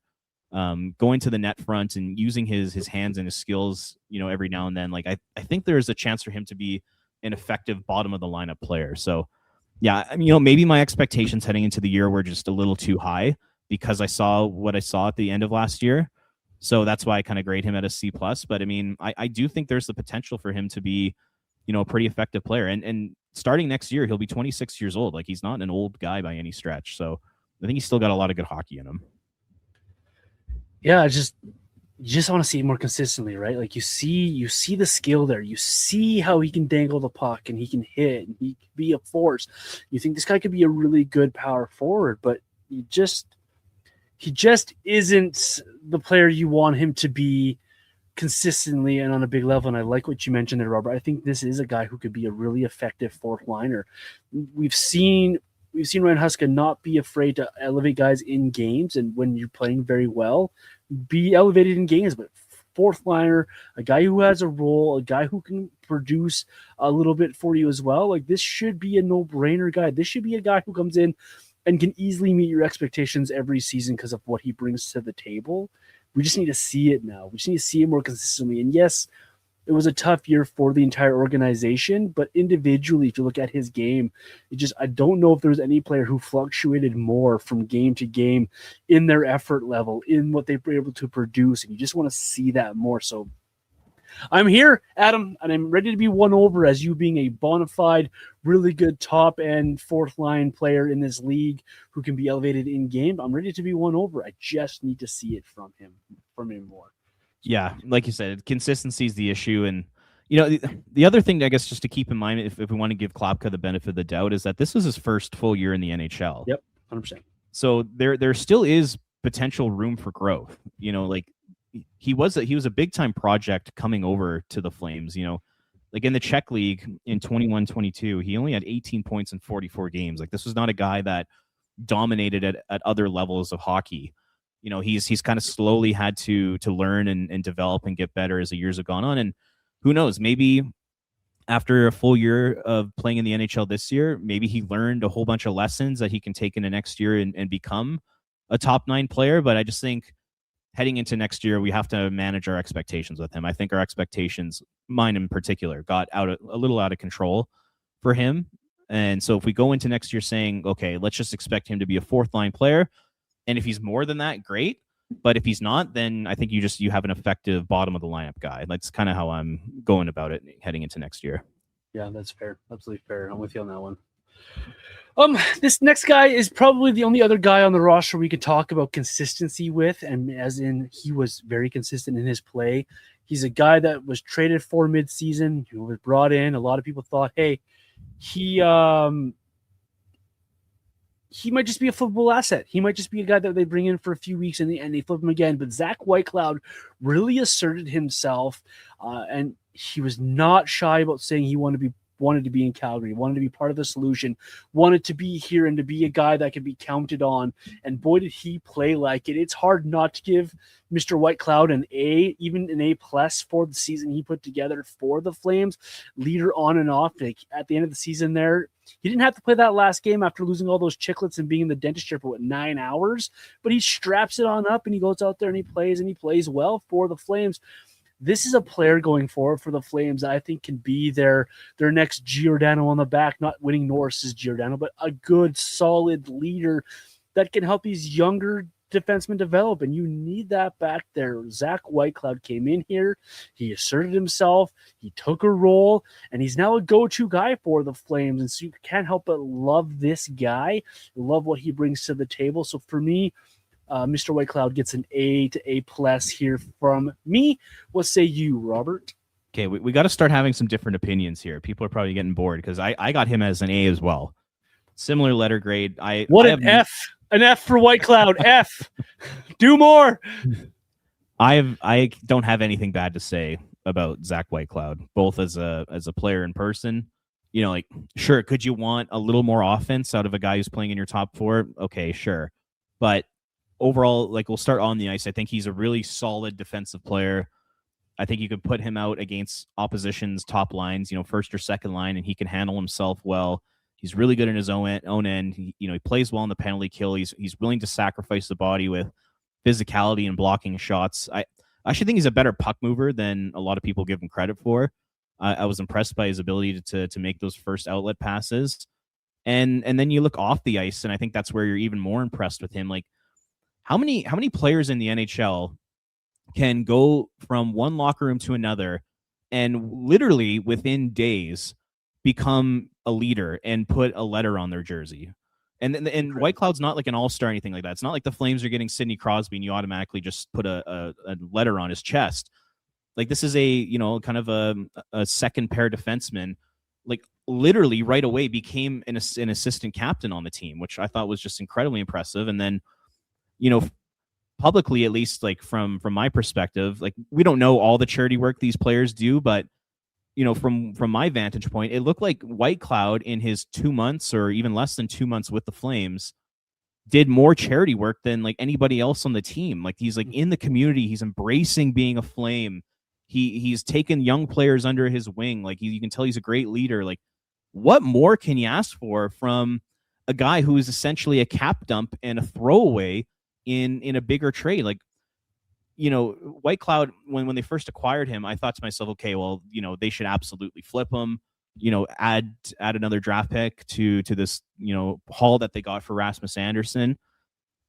B: going to the net front and using his hands and his skills, every now and then. Like I think there's a chance for him to be an effective bottom of the lineup player. So yeah, I mean, maybe my expectations heading into the year were just a little too high because I saw what I saw at the end of last year. So that's why I kind of grade him at a C+. But I mean, I do think there's the potential for him to be, a pretty effective player. And starting next year, he'll be 26 years old. Like, he's not an old guy by any stretch. So I think he's still got a lot of good hockey in him.
A: Yeah, you just want to see it more consistently, right? Like you see the skill there. You see how he can dangle the puck and he can hit and he can be a force. You think this guy could be a really good power forward, but he just isn't the player you want him to be consistently and on a big level. And I like what you mentioned there, Robert. I think this is a guy who could be a really effective 4th liner. We've seen Ryan Huska not be afraid to elevate guys in games, and when you're playing very well, be elevated in games. But 4th liner, a guy who has a role, a guy who can produce a little bit for you as well. Like, this should be a no-brainer guy. This should be a guy who comes in and can easily meet your expectations every season because of what he brings to the table. We just need to see it now. We just need to see it more consistently. And yes, it was a tough year for the entire organization, but individually, if you look at his game, I don't know if there's any player who fluctuated more from game to game in their effort level, in what they were able to produce, and you just want to see that more. So I'm here, Adam, and I'm ready to be won over as you being a bona fide, really good top end 4th line player in this league who can be elevated in game. I'm ready to be won over. I just need to see it from him more.
B: Yeah, like you said, consistency is the issue. And, the other thing, I guess, just to keep in mind, if we want to give Klapka the benefit of the doubt, is that this was his first full year in the NHL.
A: Yep, 100%.
B: So there still is potential room for growth. Like he was a big-time project coming over to the Flames. Like in the Czech League in 21-22, he only had 18 points in 44 games. Like, this was not a guy that dominated at other levels of hockey. He's kind of slowly had to learn and develop and get better as the years have gone on. And who knows, maybe after a full year of playing in the NHL this year, maybe he learned a whole bunch of lessons that he can take into next year and become a top 9 player. But I just think heading into next year, we have to manage our expectations with him. I think our expectations, mine in particular, got a little out of control for him. And so if we go into next year saying, okay, let's just expect him to be a fourth line player, and if he's more than that, great. But if he's not, then I think you have an effective bottom of the lineup guy. That's kind of how I'm going about it heading into next year.
A: Yeah, that's fair. Absolutely fair. I'm with you on that one. This next guy is probably the only other guy on the roster we could talk about consistency with, and as in he was very consistent in his play. He's a guy that was traded for midseason, who was brought in. A lot of people thought, hey, he might just be a flippable asset. He might just be a guy that they bring in for a few weeks and they flip him again. But Zach Whitecloud really asserted himself, and he was not shy about saying he wanted to be in Calgary, wanted to be part of the solution, wanted to be here and to be a guy that could be counted on. And boy, did he play like it. It's hard not to give Mr. Whitecloud an A, even an A+ for the season he put together for the Flames. Leader on and off. Like at the end of the season there, he didn't have to play that last game after losing all those chiclets and being in the dentist chair for 9 hours, but he straps it on up and he goes out there and he plays well for the Flames. This is a player going forward for the Flames that I think can be their next Giordano on the back, not winning Norris's Giordano, but a good, solid leader that can help these younger defensemen develop, and you need that back there. Zach Whitecloud came in here, he asserted himself, he took a role, and he's now a go-to guy for the Flames, and so you can't help but love this guy, love what he brings to the table. So for me, Mr. Whitecloud gets an A to A+ here from me. What say you, Robert?
B: Okay, we got to start having some different opinions here. People are probably getting bored because I got him as an A as well. Similar letter grade. An F for Whitecloud. F. Do more. I don't have anything bad to say about Zach Whitecloud, both as a player in person. You know, like, sure, could you want a little more offense out of a guy who's playing in your top four? Okay, sure. But overall, like, we'll start on the ice. I think he's a really solid defensive player. I think you could put him out against opposition's top lines, first or second line, and he can handle himself well. He's really good in his own end. He plays well in the penalty kill. He's willing to sacrifice the body with physicality and blocking shots. I actually think he's a better puck mover than a lot of people give him credit for. I was impressed by his ability to make those first outlet passes. And then you look off the ice, and I think that's where you're even more impressed with him. Like, how many players in the NHL can go from one locker room to another and literally within days become a leader and put a letter on their jersey? And Whitecloud's not like an all-star or anything like that. It's not like the Flames are getting Sidney Crosby and you automatically just put a letter on his chest. Like, this is a kind of a second pair defenseman. Like, literally right away became an assistant captain on the team, which I thought was just incredibly impressive. And then, publicly, at least, like from my perspective, like, we don't know all the charity work these players do, but from my vantage point, it looked like Whitecloud in his 2 months or even less than 2 months with the Flames did more charity work than like anybody else on the team. Like, he's like in the community, he's embracing being a Flame. He's taken young players under his wing. Like, you can tell he's a great leader. Like, what more can you ask for from a guy who is essentially a cap dump and a throwaway in a bigger trade? Like, Whitecloud, when they first acquired him, I thought to myself, okay, well, they should absolutely flip him, add another draft pick to this, haul that they got for Rasmus Andersson.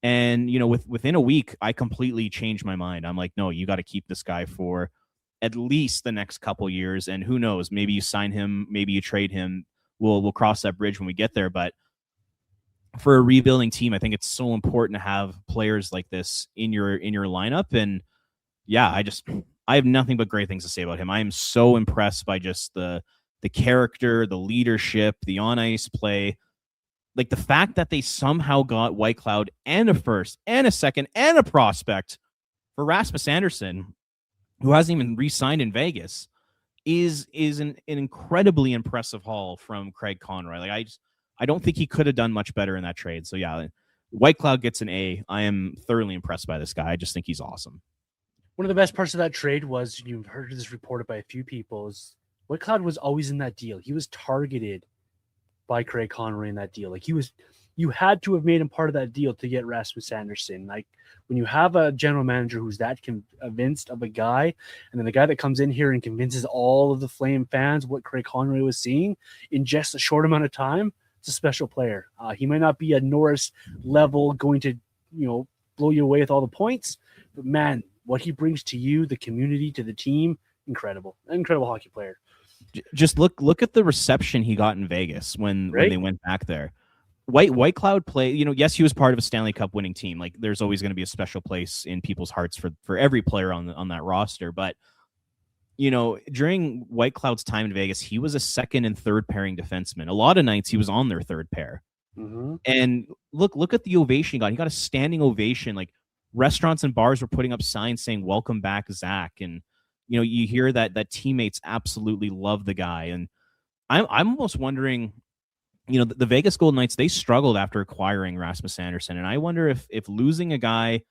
B: And, within a week, I completely changed my mind. I'm like, no, you got to keep this guy for at least the next couple years. And who knows, maybe you sign him, maybe you trade him. We'll cross that bridge when we get there. But for a rebuilding team, I think it's so important to have players like this in your lineup. And yeah, I have nothing but great things to say about him. I am so impressed by just the character, the leadership, the on ice play. Like, the fact that they somehow got Whitecloud and a first and a second and a prospect for Rasmus Andersson, who hasn't even re-signed in Vegas, is an incredibly impressive haul from Craig Conroy. Like, I don't think he could have done much better in that trade. So yeah, Whitecloud gets an A. I am thoroughly impressed by this guy. I just think he's awesome.
A: One of the best parts of that trade was, you've heard this reported by a few people, is Whitecloud was always in that deal. He was targeted by Craig Conroy in that deal. Like, he was you had to have made him part of that deal to get Rasmus Andersson. Like when you have a general manager who's that convinced of a guy, and then the guy that comes in here and convinces all of the Flame fans what Craig Conroy was seeing in just a short amount of time, it's a special player. He might not be a Norris level going to, blow you away with all the points, but man, what he brings to you, the community, to the team, incredible hockey player.
B: Just look at the reception he got in Vegas when they went back there. Whitecloud play, yes, he was part of a Stanley Cup winning team. Like there's always going to be a special place in people's hearts for every player on that roster. But during Whitecloud's time in Vegas, he was a second and third pairing defenseman. A lot of nights he was on their third pair.
A: Mm-hmm.
B: And look at the ovation he got. He got a standing ovation. Like restaurants and bars were putting up signs saying "Welcome back, Zach." And you hear that teammates absolutely love the guy. And I'm almost wondering, the Vegas Golden Knights, they struggled after acquiring Rasmus Andersson. And I wonder if losing a guy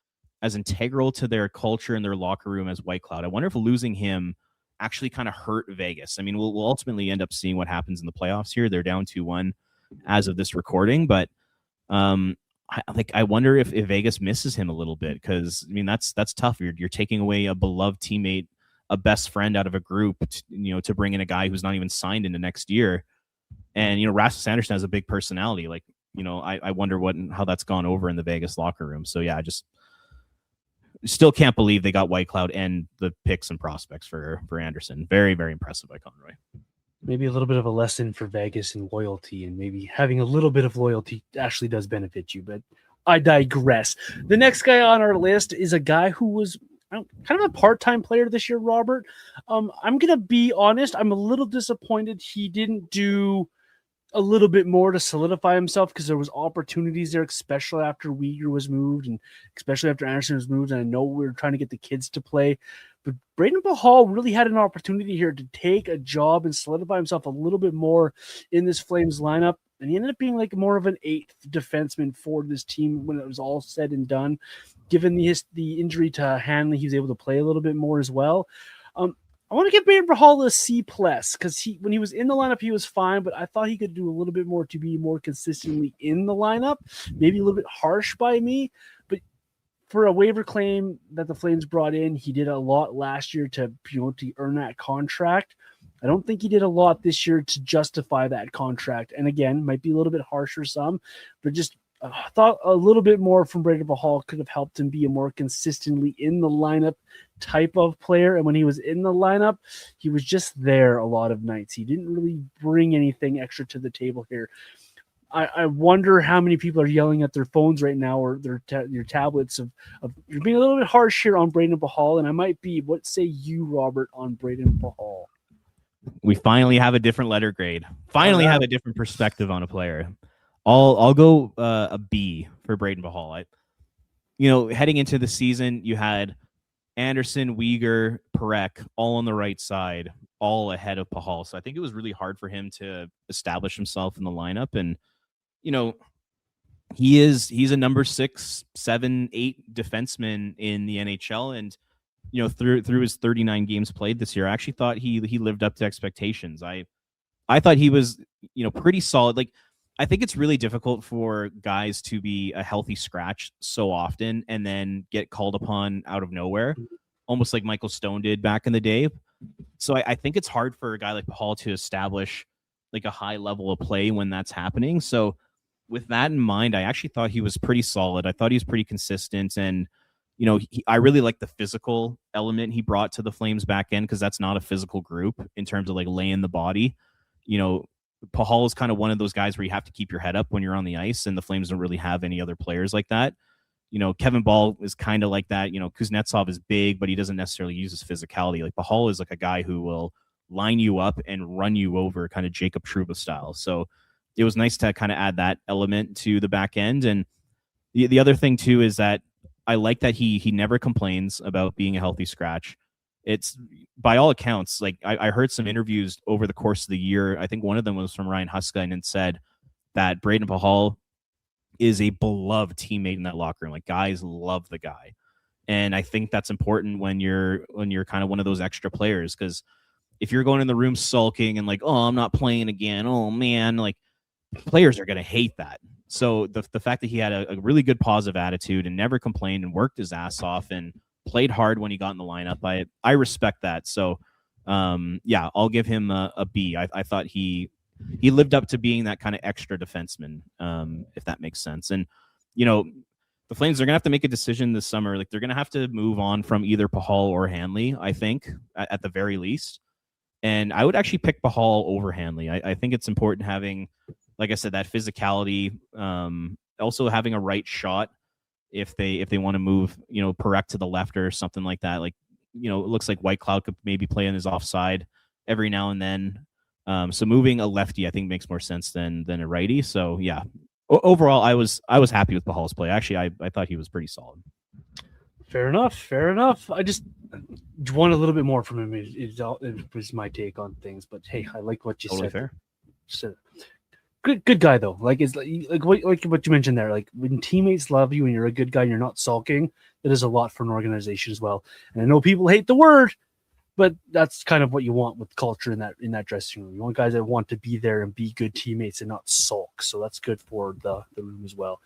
B: as integral to their culture and their locker room as Whitecloud, I wonder if losing him actually kind of hurt Vegas. I mean, we'll ultimately end up seeing what happens in the playoffs here. They're down 2-1 as of this recording, but I wonder if Vegas misses him a little bit, because I mean that's tough. You're taking away a beloved teammate, a best friend out of a group, to bring in a guy who's not even signed into next year. And Rasmus Andersson has a big personality. Like I wonder how that's gone over in the Vegas locker room. So yeah, I just still can't believe they got Whitecloud and the picks and prospects for Andersson. Very, very impressive by Conroy.
A: Maybe a little bit of a lesson for Vegas in loyalty, and maybe having a little bit of loyalty actually does benefit you, but I digress. The next guy on our list is a guy who was kind of a part-time player this year, Robert. I'm going to be honest. I'm a little disappointed he didn't do a little bit more to solidify himself, because there was opportunities there, especially after Yegor was moved and especially after Andersson was moved. And I know we were trying to get the kids to play, but Brayden Pachal really had an opportunity here to take a job and solidify himself a little bit more in this Flames lineup. And he ended up being like more of an eighth defenseman for this team when it was all said and done. Given the injury to Hanley, he was able to play a little bit more as well. I want to give Brayden Pachal a C+, because when he was in the lineup, he was fine, but I thought he could do a little bit more to be more consistently in the lineup. Maybe a little bit harsh by me, but for a waiver claim that the Flames brought in, he did a lot last year to earn that contract. I don't think he did a lot this year to justify that contract. And again, might be a little bit harsher some, but just I thought a little bit more from Brayden Pachal could have helped him be a more consistently in the lineup type of player. And when he was in the lineup, he was just there a lot of nights. He didn't really bring anything extra to the table here. I wonder how many people are yelling at their phones right now, or your tablets of you're being a little bit harsh here on Brayden Pachal, and I might be. What say you, Robert, on Brayden Pachal?
B: We finally have a different letter grade. Finally have a different perspective on a player. I'll go a B for Brayden Pachal. Heading into the season, you had Andersson, Yegor, Parekh all on the right side, all ahead of Pachal. So I think it was really hard for him to establish himself in the lineup. And he's a number 6, 7, 8 defenseman in the NHL, and through his 39 games played this year, I actually thought he lived up to expectations. I thought he was pretty solid. Like, I think it's really difficult for guys to be a healthy scratch so often and then get called upon out of nowhere, almost like Michael Stone did back in the day. So I think it's hard for a guy like Pachal to establish like a high level of play when that's happening. So with that in mind, I actually thought he was pretty solid. I thought he was pretty consistent, and I really like the physical element he brought to the Flames back end, because that's not a physical group in terms of like laying the body. Pachal is kind of one of those guys where you have to keep your head up when you're on the ice, and the Flames don't really have any other players like that. Kevin Ball is kind of like that. Kuznetsov is big, but he doesn't necessarily use his physicality. Like Pachal is like a guy who will line you up and run you over, kind of Jacob Trouba style. So it was nice to kind of add that element to the back end. And the other thing too is that I like that he never complains about being a healthy scratch. It's, by all accounts, like I heard some interviews over the course of the year. I think one of them was from Ryan Huska, and said that Brayden Pachal is a beloved teammate in that locker room. Like, guys love the guy. And I think that's important when you're kind of one of those extra players, because if you're going in the room sulking and like, oh, I'm not playing again, oh man, like players are going to hate that. So the fact that he had a really good positive attitude and never complained and worked his ass off and played hard when he got in the lineup, I respect that. So yeah, I'll give him a B. I thought he lived up to being that kind of extra defenseman, if that makes sense. And the Flames are gonna have to make a decision this summer. Like, they're gonna have to move on from either Pachal or Hanley, I think, at the very least. And I would actually pick Pachal over Hanley. I think it's important having, like I said, that physicality. Also having a right shot if they want to move, Perek to the left or something like that. Like, it looks like Whitecloud could maybe play on his offside every now and then. So moving a lefty, I think, makes more sense than a righty. So yeah, overall, I was happy with Pachal's play. Actually, I thought he was pretty solid.
A: Fair enough. I just want a little bit more from him. It was my take on things, but hey, I like what you
B: Totally
A: said.
B: Fair.
A: So, good guy though. Like, it's like what you mentioned there. Like, when teammates love you and you're a good guy, and you're not sulking. That is a lot for an organization as well. And I know people hate the word, but that's kind of what you want with culture in that dressing room. You want guys that want to be there and be good teammates and not sulk. So that's good for the room as well.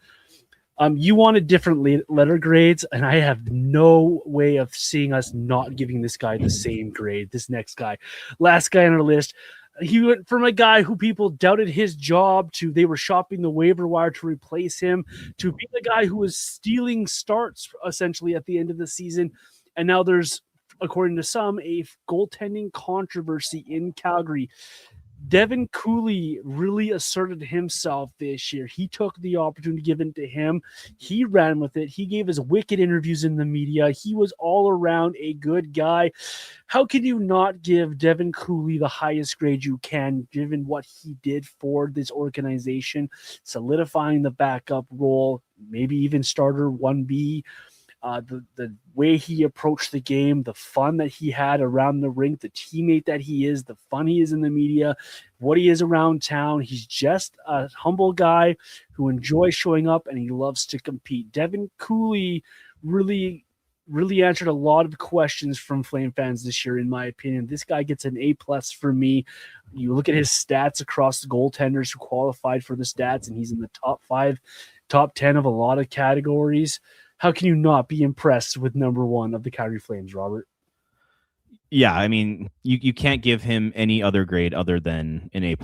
A: You wanted different letter grades, and I have no way of seeing us not giving this guy the same grade. This next guy, last guy on our list, he went from a guy who people doubted his job to they were shopping the waiver wire to replace him to being the guy who was stealing starts essentially at the end of the season. And now there's, according to some, a goaltending controversy in Calgary. Devin Cooley really asserted himself this year. He took the opportunity given to him. He ran with it. He gave his wicked interviews in the media. He was all around a good guy. How can you not give Devin Cooley the highest grade you can, given what he did for this organization, solidifying the backup role, maybe even starter 1B? The way he approached the game, the fun that he had around the rink, the teammate that he is, the fun he is in the media, what he is around town. He's just a humble guy who enjoys showing up, and he loves to compete. Devin Cooley really answered a lot of questions from Flame fans this year, in my opinion. This guy gets an A+ for me. You look at his stats across the goaltenders who qualified for the stats, and he's in the top 5, top 10 of a lot of categories. How can you not be impressed with number 1 of the Calgary Flames, Robert?
B: Yeah, I mean, you can't give him any other grade other than an A+.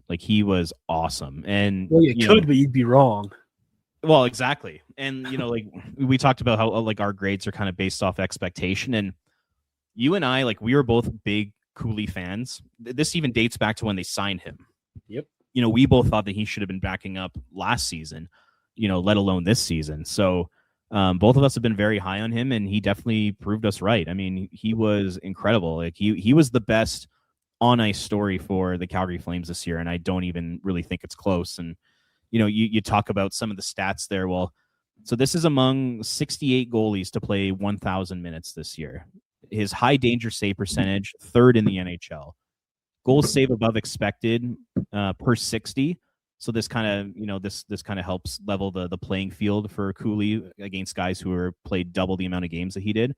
B: Like, he was awesome. And
A: well, you could, but you'd be wrong.
B: Well, exactly. And like, we talked about how like our grades are kind of based off expectation. And you and I, like, we were both big Cooley fans. This even dates back to when they signed him.
A: Yep.
B: We both thought that he should have been backing up last season, let alone this season. So both of us have been very high on him, and he definitely proved us right. I mean, he was incredible. Like, he was the best on ice story for the Calgary Flames this year, and I don't even really think it's close. And you talk about some of the stats there. Well, so this is among 68 goalies to play 1,000 minutes this year. His high danger save percentage, 3rd in the NHL. Goals save above expected per 60. So this kind of, this kind of helps level the playing field for Cooley against guys who are played double the amount of games that he did.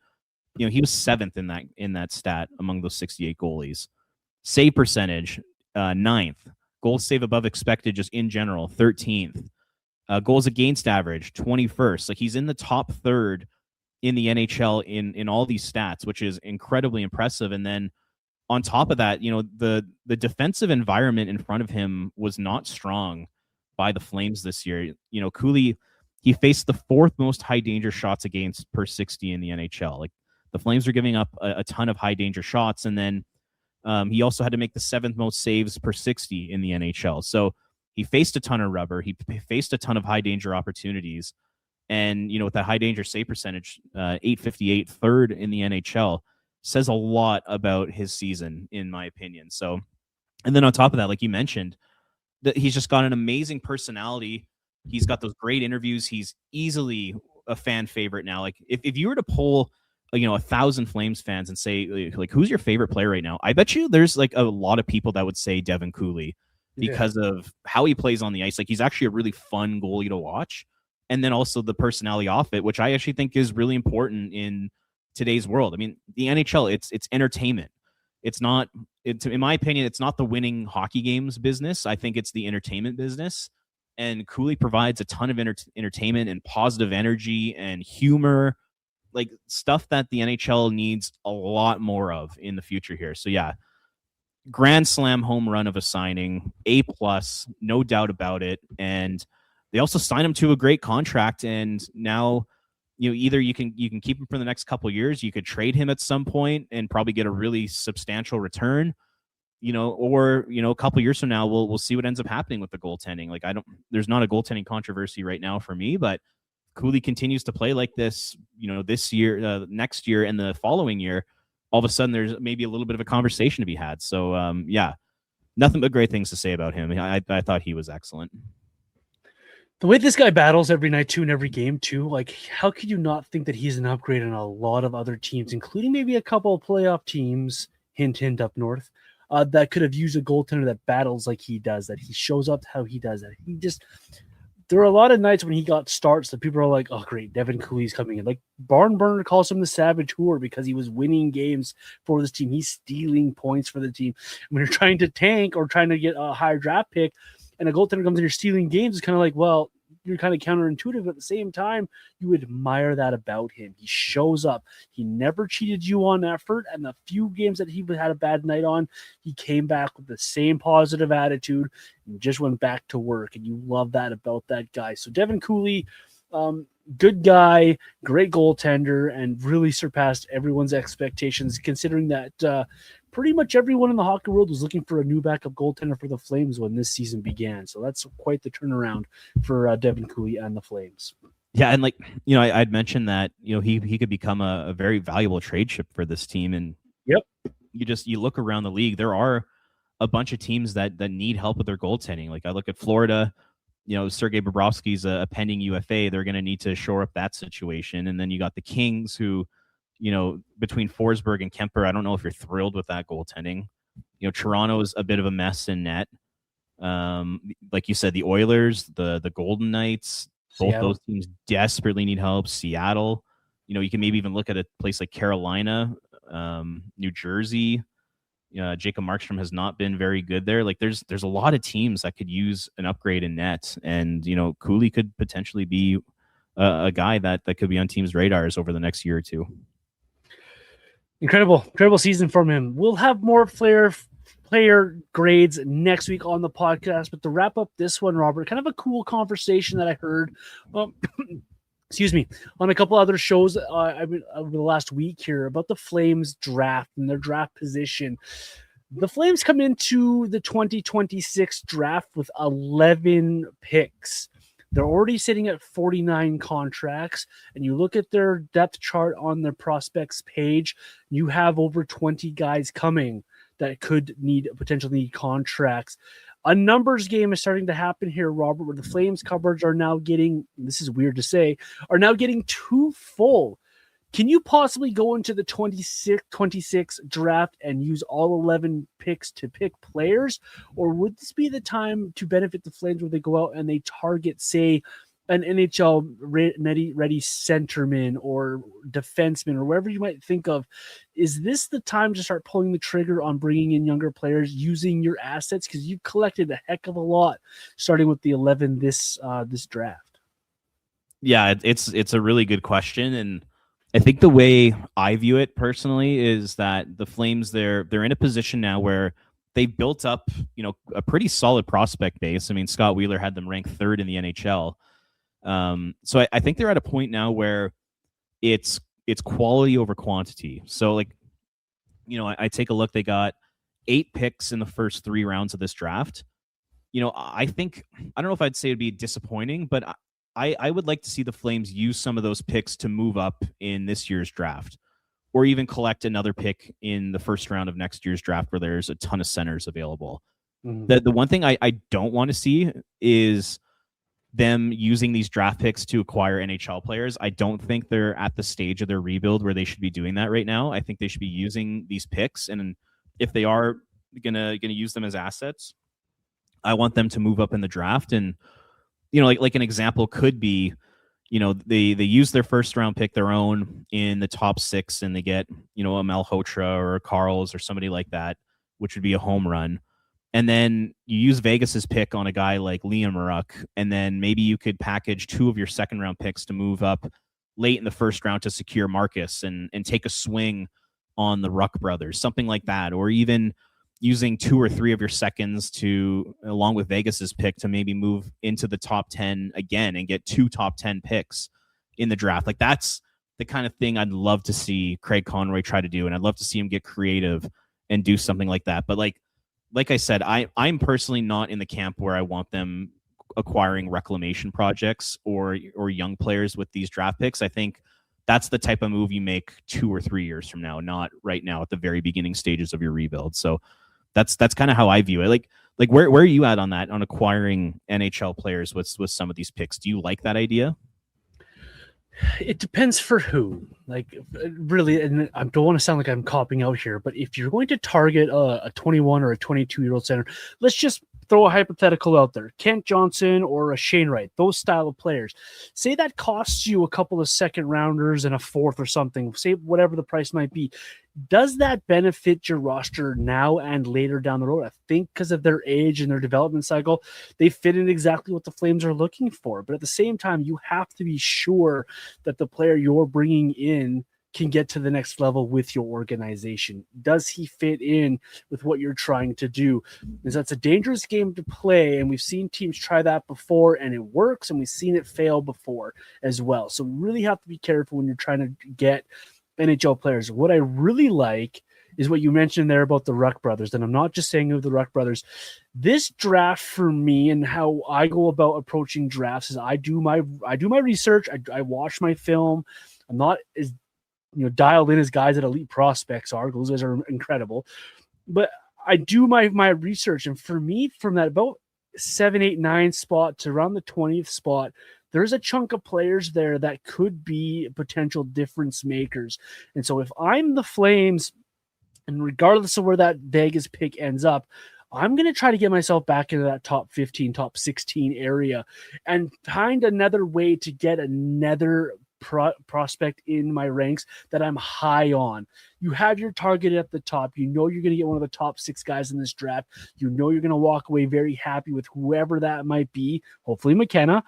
B: He was 7th in that stat among those 68 goalies. Save percentage, 9th. Goals save above expected just in general, 13th. Goals against average, 21st. Like, he's in the top 3rd in the NHL in all these stats, which is incredibly impressive. And then on top of that, the defensive environment in front of him was not strong by the Flames this year. Cooley, he faced the 4th most high danger shots against per 60 in the NHL. Like, the Flames are giving up a ton of high danger shots, and then he also had to make the 7th most saves per 60 in the NHL. So he faced a ton of rubber. He faced a ton of high danger opportunities, and with that high danger save percentage, 858, 3rd in the NHL. Says a lot about his season, in my opinion. So, and then on top of that, like you mentioned, that he's just got an amazing personality. He's got those great interviews. He's easily a fan favorite now. Like, if you were to poll, 1,000 Flames fans and say, like, who's your favorite player right now? I bet you there's like a lot of people that would say Devin Cooley because of how he plays on the ice. Like, he's actually a really fun goalie to watch. And then also the personality off it, which I actually think is really important in today's world. I mean, the NHL, it's entertainment. It's not, in my opinion, it's not the winning hockey games business. I think it's the entertainment business. and Cooley provides a ton of entertainment and positive energy and humor, like stuff that the NHL needs a lot more of in the future here. So yeah, grand slam home run of a signing, A+, no doubt about it. And they also signed him to a great contract, and now either you can keep him for the next couple of years, you could trade him at some point and probably get a really substantial return, or a couple of years from now we'll see what ends up happening with the goaltending. Like there's not a goaltending controversy right now for me, but Cooley continues to play like this, this year, next year, and the following year, all of a sudden there's maybe a little bit of a conversation to be had. So yeah, nothing but great things to say about him. I thought he was excellent.
A: The way this guy battles every night too, in every game too, like how could you not think that he's an upgrade on a lot of other teams, including maybe a couple of playoff teams, hint up north, that could have used a goaltender that battles like he does, that he shows up how he does, that he just. There were a lot of nights when he got starts that people are like, oh, great, Devin Cooley's coming in. Like Barnburner calls him the Saboteur because he was winning games for this team. He's stealing points for the team. When you're trying to tank or trying to get a higher draft pick and a goaltender comes in, you're stealing games, it's kind of like, well, you're kind of counterintuitive. At the same time, you admire that about him. He shows up. He never cheated you on effort. And the few games that he had a bad night on, he came back with the same positive attitude and just went back to work. And you love that about that guy. So Devin Cooley, good guy, great goaltender, and really surpassed everyone's expectations, considering that pretty much everyone in the hockey world was looking for a new backup goaltender for the Flames when this season began. So that's quite the turnaround for Devin Cooley and the Flames.
B: Yeah, and I'd mentioned that he could become a very valuable trade chip for this team. And
A: yep,
B: you look around the league, there are a bunch of teams that need help with their goaltending. Like I look at Florida. Sergei Bobrovsky's a pending UFA. They're going to need to shore up that situation. And then you got the Kings who, between Forsberg and Kemper, I don't know if you're thrilled with that goaltending. Toronto is a bit of a mess in net. Like you said, the Oilers, the Golden Knights, both those teams desperately need help. Seattle, you can maybe even look at a place like Carolina, New Jersey. Jacob Markstrom has not been very good there. Like there's a lot of teams that could use an upgrade in net, and Cooley could potentially be a guy that could be on teams' radars over the next year or two.
A: Incredible season from him. We'll have more player grades next week on the podcast, but to wrap up this one, Robert, kind of a cool conversation that I heard. Excuse me, on a couple other shows over the last week here about the Flames draft and their draft position. The Flames come into the 2026 draft with 11 picks. They're already sitting at 49 contracts, and you look at their depth chart on their prospects page, you have over 20 guys coming that could potentially need contracts. A numbers game is starting to happen here, Robert, where the Flames cupboards are now getting, this is weird to say, are now getting too full. Can you possibly go into the 26 draft and use all 11 picks to pick players? Or would this be the time to benefit the Flames where they go out and they target, say, an NHL ready centerman or defenseman or wherever you might think of? Is this the time to start pulling the trigger on bringing in younger players using your assets? Because you've collected a heck of a lot starting with the 11 this draft.
B: Yeah, it's a really good question. And I think the way I view it personally is that the Flames, they're in a position now where they built up, a pretty solid prospect base. I mean, Scott Wheeler had them ranked third in the NHL. So I think they're at a point now where it's quality over quantity. So I take a look, they got 8 picks in the first 3 rounds of this draft. I think, I don't know if I'd say it'd be disappointing, but I would like to see the Flames use some of those picks to move up in this year's draft, or even collect another pick in the first round of next year's draft where there's a ton of centers available. Mm-hmm. The one thing I don't want to see is them using these draft picks to acquire NHL players. I don't think they're at the stage of their rebuild where they should be doing that right now. I think they should be using these picks, and if they are gonna use them as assets, I want them to move up in the draft. And like an example could be, they use their first round pick, their own, in the top 6, and they get a Malhotra or a Carls or somebody like that, which would be a home run. and then you use Vegas's pick on a guy like Liam Ruck, and then maybe you could package 2 of your second round picks to move up late in the first round to secure Marcus and take a swing on the Ruck brothers, something like that, or even using 2 or 3 of your seconds to, along with Vegas's pick, to maybe move into the top 10 again and get 2 top 10 picks in the draft. Like, that's the kind of thing I'd love to see Craig Conroy try to do, and I'd love to see him get creative and do something like that. But like I said, I'm personally not in the camp where I want them acquiring reclamation projects or young players with these draft picks. I think that's the type of move you make 2 or 3 years from now, not right now at the very beginning stages of your rebuild. So that's kind of how I view it. Like where are you at on that, on acquiring NHL players with some of these picks? Do you like that idea?
A: It depends for who. Like, really, and I don't want to sound like I'm copping out here, but if you're going to target a 21 or a 22-year-old center, let's just throw a hypothetical out there. Kent Johnson or a Shane Wright, those style of players. Say that costs you a couple of second rounders and a fourth or something, say whatever the price might be. Does that benefit your roster now and later down the road? I think because of their age and their development cycle, they fit in exactly what the Flames are looking for. But at the same time, you have to be sure that the player you're bringing in can get to the next level with your organization. Does he fit in with what you're trying to do? Because that's a dangerous game to play, and we've seen teams try that before, and it works, and we've seen it fail before as well. So really have to be careful when you're trying to get NHL players. What I really like is what you mentioned there about the Ruck brothers, and I'm not just saying of the Ruck brothers. This draft for me and how I go about approaching drafts is I do my research. I watch my film. I'm not as dialed in as guys at Elite Prospects are. Those guys are incredible, but I do my research, and for me, from that about 7, 8, 9 spot to around the 20th spot, there's a chunk of players there that could be potential difference makers. And so if I'm the Flames, and regardless of where that Vegas pick ends up, I'm going to try to get myself back into that top 15, top 16 area and find another way to get another prospect in my ranks that I'm high on. You have your target at the top. You're going to get one of the top 6 guys in this draft. You're going to walk away very happy with whoever that might be, hopefully McKenna,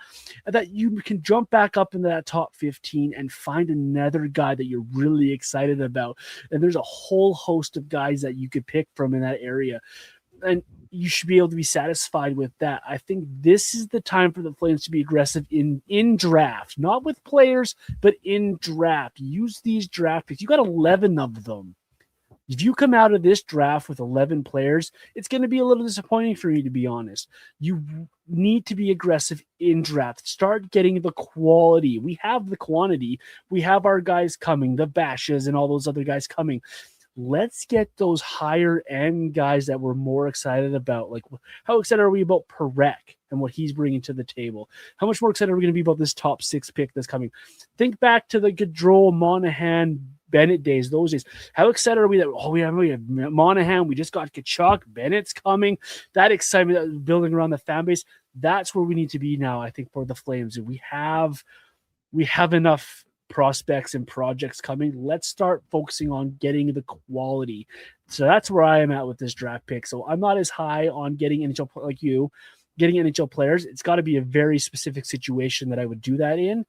A: that you can jump back up into that top 15 and find another guy that you're really excited about. And there's a whole host of guys that you could pick from in that area. And you should be able to be satisfied with that. I think this is the time for the Flames to be aggressive in draft, not with players, but in draft. Use these draft picks. You got 11 of them. If you come out of this draft with 11 players, it's going to be a little disappointing for you, to be honest. You need to be aggressive in draft. Start getting the quality. We have the quantity. We have our guys coming, the Bashes and all those other guys coming. Let's get those higher end guys that we're more excited about. Like, how excited are we about Parekh and what he's bringing to the table? How much more excited are we going to be about this top 6 pick that's coming? Think back to the Gaudreau, Monahan, Bennett days, those days. How excited are we that, we have Monahan, we just got Kachuk, Bennett's coming. That excitement that was building around the fan base, that's where we need to be now, I think, for the Flames. We have enough prospects and projects coming. Let's start focusing on getting the quality. So that's where I am at with this draft pick. So I'm not as high on getting NHL like you, getting NHL players. It's got to be a very specific situation that I would do that in.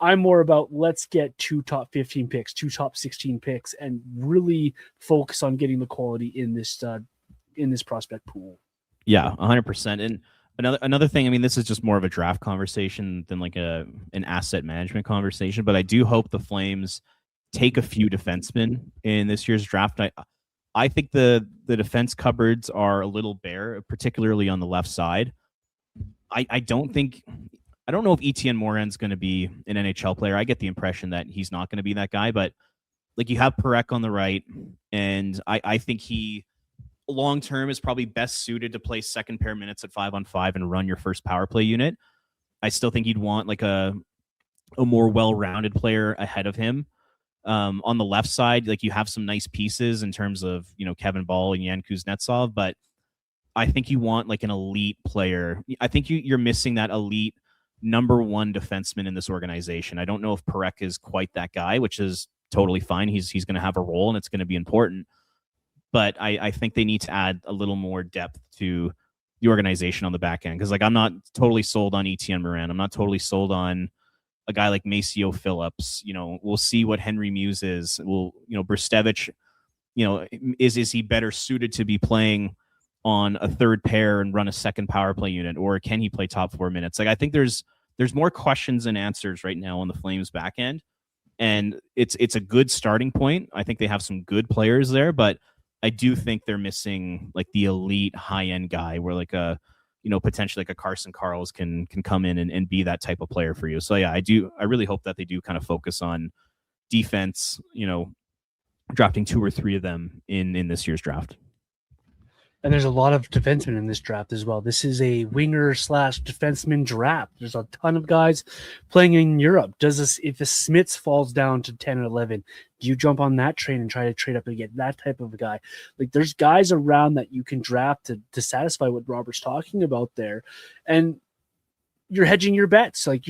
A: I'm more about let's get 2 top 15 picks, 2 top 16 picks, and really focus on getting the quality in this prospect pool.
B: Yeah, 100%. And Another thing, I mean, this is just more of a draft conversation than like an asset management conversation, but I do hope the Flames take a few defensemen in this year's draft. I think the defense cupboards are a little bare, particularly on the left side. I don't know if Etienne Morin's going to be an NHL player. I get the impression that he's not going to be that guy, but like, you have Parekh on the right, and I think he long term is probably best suited to play second pair minutes at 5-on-5 and run your first power play unit. I still think you'd want like a more well-rounded player ahead of him. On the left side, like, you have some nice pieces in terms of, Kevin Ball and Yan Kuznetsov, but I think you want like an elite player. I think you're missing that elite number 1 defenseman in this organization. I don't know if Parekh is quite that guy, which is totally fine. He's going to have a role and it's going to be important. but I think they need to add a little more depth to the organization on the back end. Because like I'm not totally sold on Etienne Morin. I'm not totally sold on a guy like Maceo Phillips. We'll see what Henry Muse is. Brstevich, is he better suited to be playing on a third pair and run a second power play unit, or can he play top 4 minutes? Like I think there's more questions than answers right now on the Flames back end, and it's a good starting point. I think they have some good players there, but I do think they're missing like the elite high end guy where like a potentially like a Carson Carls can come in and be that type of player for you. So yeah, I really hope that they do kind of focus on defense, drafting 2 or 3 of them in this year's draft.
A: And there's a lot of defensemen in this draft as well. This is a winger/defenseman draft. There's a ton of guys playing in Europe. If the Smiths falls down to 10 or 11, do you jump on that train and try to trade up and get that type of a guy? Like there's guys around that you can draft to satisfy what Robert's talking about there. And you're hedging your bets. Like,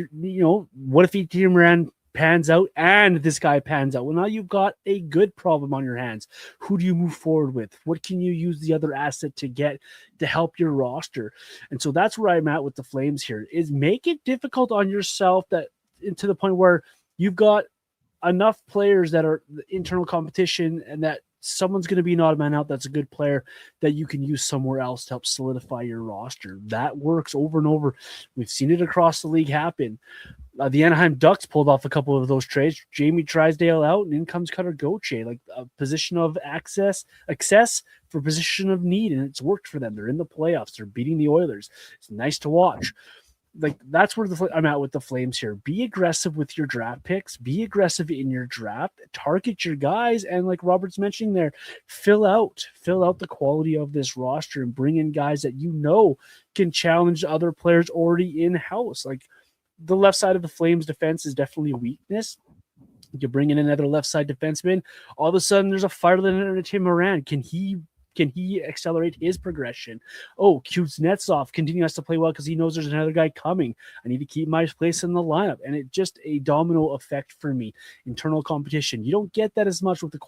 A: what if Etienne Morin pans out and this guy pans out? Well, now you've got a good problem on your hands. Who do you move forward with? What can you use the other asset to get to help your roster? And so that's where I'm at with the Flames here, is make it difficult on yourself to the point where you've got enough players that are internal competition and that someone's going to be an odd man out that's a good player that you can use somewhere else to help solidify your roster. That works over and over. We've seen it across the league happen. The Anaheim Ducks pulled off a couple of those trades. Jamie Drysdale out, and in comes Cutter Gauthier, like a position of access for position of need, and it's worked for them. They're in the playoffs. They're beating the Oilers. It's nice to watch. Like that's where I'm at with the Flames here. Be aggressive with your draft picks. Be aggressive in your draft. Target your guys, and like Robert's mentioning there, fill out the quality of this roster and bring in guys that can challenge other players already in house. Like the left side of the Flames defense is definitely a weakness. You bring in another left side defenseman, all of a sudden there's a fire lit under Tim Morin. Can he accelerate his progression? Oh, Kuznetsov continues to play well because he knows there's another guy coming. I need to keep my place in the lineup. And it just a domino effect for me. Internal competition. You don't get that as much with the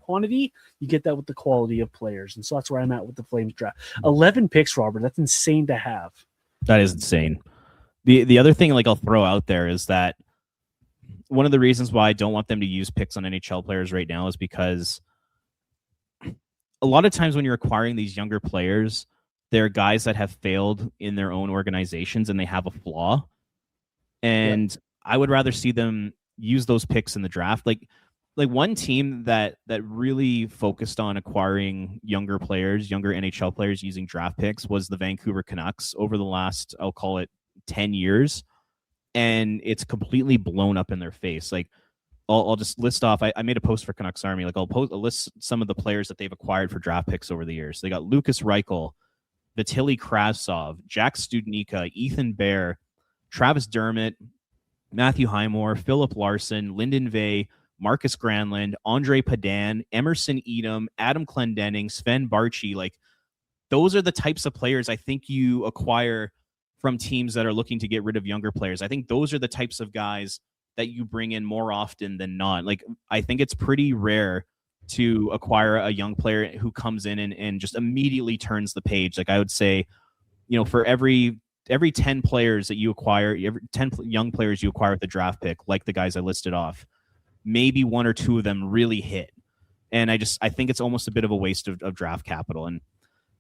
A: quantity. You get that with the quality of players. And so that's where I'm at with the Flames draft. 11 picks, Robert. That's insane to have.
B: That is insane. The other thing like I'll throw out there is that one of the reasons why I don't want them to use picks on NHL players right now is because a lot of times when you're acquiring these younger players, they're guys that have failed in their own organizations and they have a flaw. And I would rather see them use those picks in the draft. Like one team that really focused on acquiring younger NHL players using draft picks was the Vancouver Canucks over the last, I'll call it 10 years. And it's completely blown up in their face. Like, I'll just list off. I made a post for Canucks Army. Like I'll list some of the players that they've acquired for draft picks over the years. They got Lucas Reichel, Vitaly Kravtsov, Jack Studnicka, Ethan Bear, Travis Dermott, Matthew Highmore, Philip Larson, Lyndon Vey, Marcus Granlund, Andre Padan, Emerson Edom, Adam Clendenning, Sven Barchi. Like those are the types of players I think you acquire from teams that are looking to get rid of younger players. I think those are the types of guys that you bring in more often than not. Like, I think it's pretty rare to acquire a young player who comes in and just immediately turns the page. Like I would say, for every 10 players that you acquire, every 10 young players you acquire with the draft pick, like the guys I listed off, maybe 1 or 2 of them really hit. And I think it's almost a bit of a waste of draft capital. And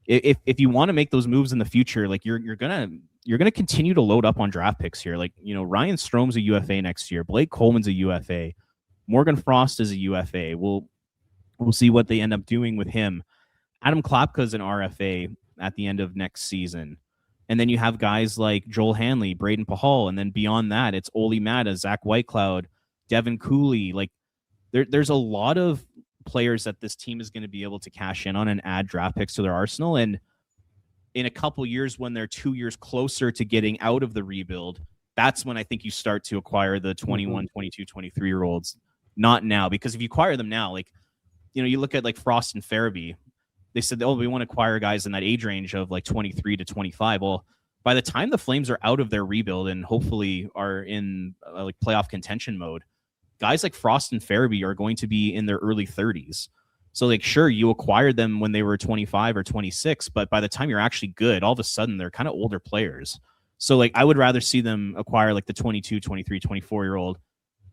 B: if you want to make those moves in the future, like you're gonna continue to load up on draft picks here. Like, Ryan Strome's a UFA next year. Blake Coleman's a UFA. Morgan Frost is a UFA. We'll see what they end up doing with him. Adam Klapka's an RFA at the end of next season. And then you have guys like Joel Hanley, Brayden Pachal, and then beyond that, it's Oli Mata, Zach Whitecloud, Devin Cooley. Like there's a lot of players that this team is going to be able to cash in on and add draft picks to their arsenal. And in a couple years, when they're 2 years closer to getting out of the rebuild, that's when I think you start to acquire the 21, 22, 23-year-olds. Not now, because if you acquire them now, like, you look at like Frost and Farabee, they said, oh, we want to acquire guys in that age range of like 23 to 25. Well, by the time the Flames are out of their rebuild and hopefully are in like playoff contention mode, guys like Frost and Farabee are going to be in their early 30s. So like, sure, you acquired them when they were 25 or 26, but by the time you're actually good, all of a sudden they're kind of older players. So like, I would rather see them acquire like the 22, 23, 24-year-old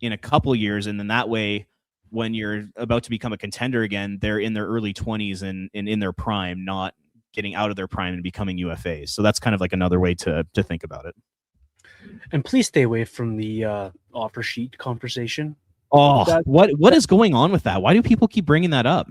B: in a couple years. And then that way, when you're about to become a contender again, they're in their early 20s and in their prime, not getting out of their prime and becoming UFAs. So that's kind of like another way to think about it.
A: And please stay away from the offer sheet conversation.
B: Oh, what is going on with that? Why do people keep bringing that up?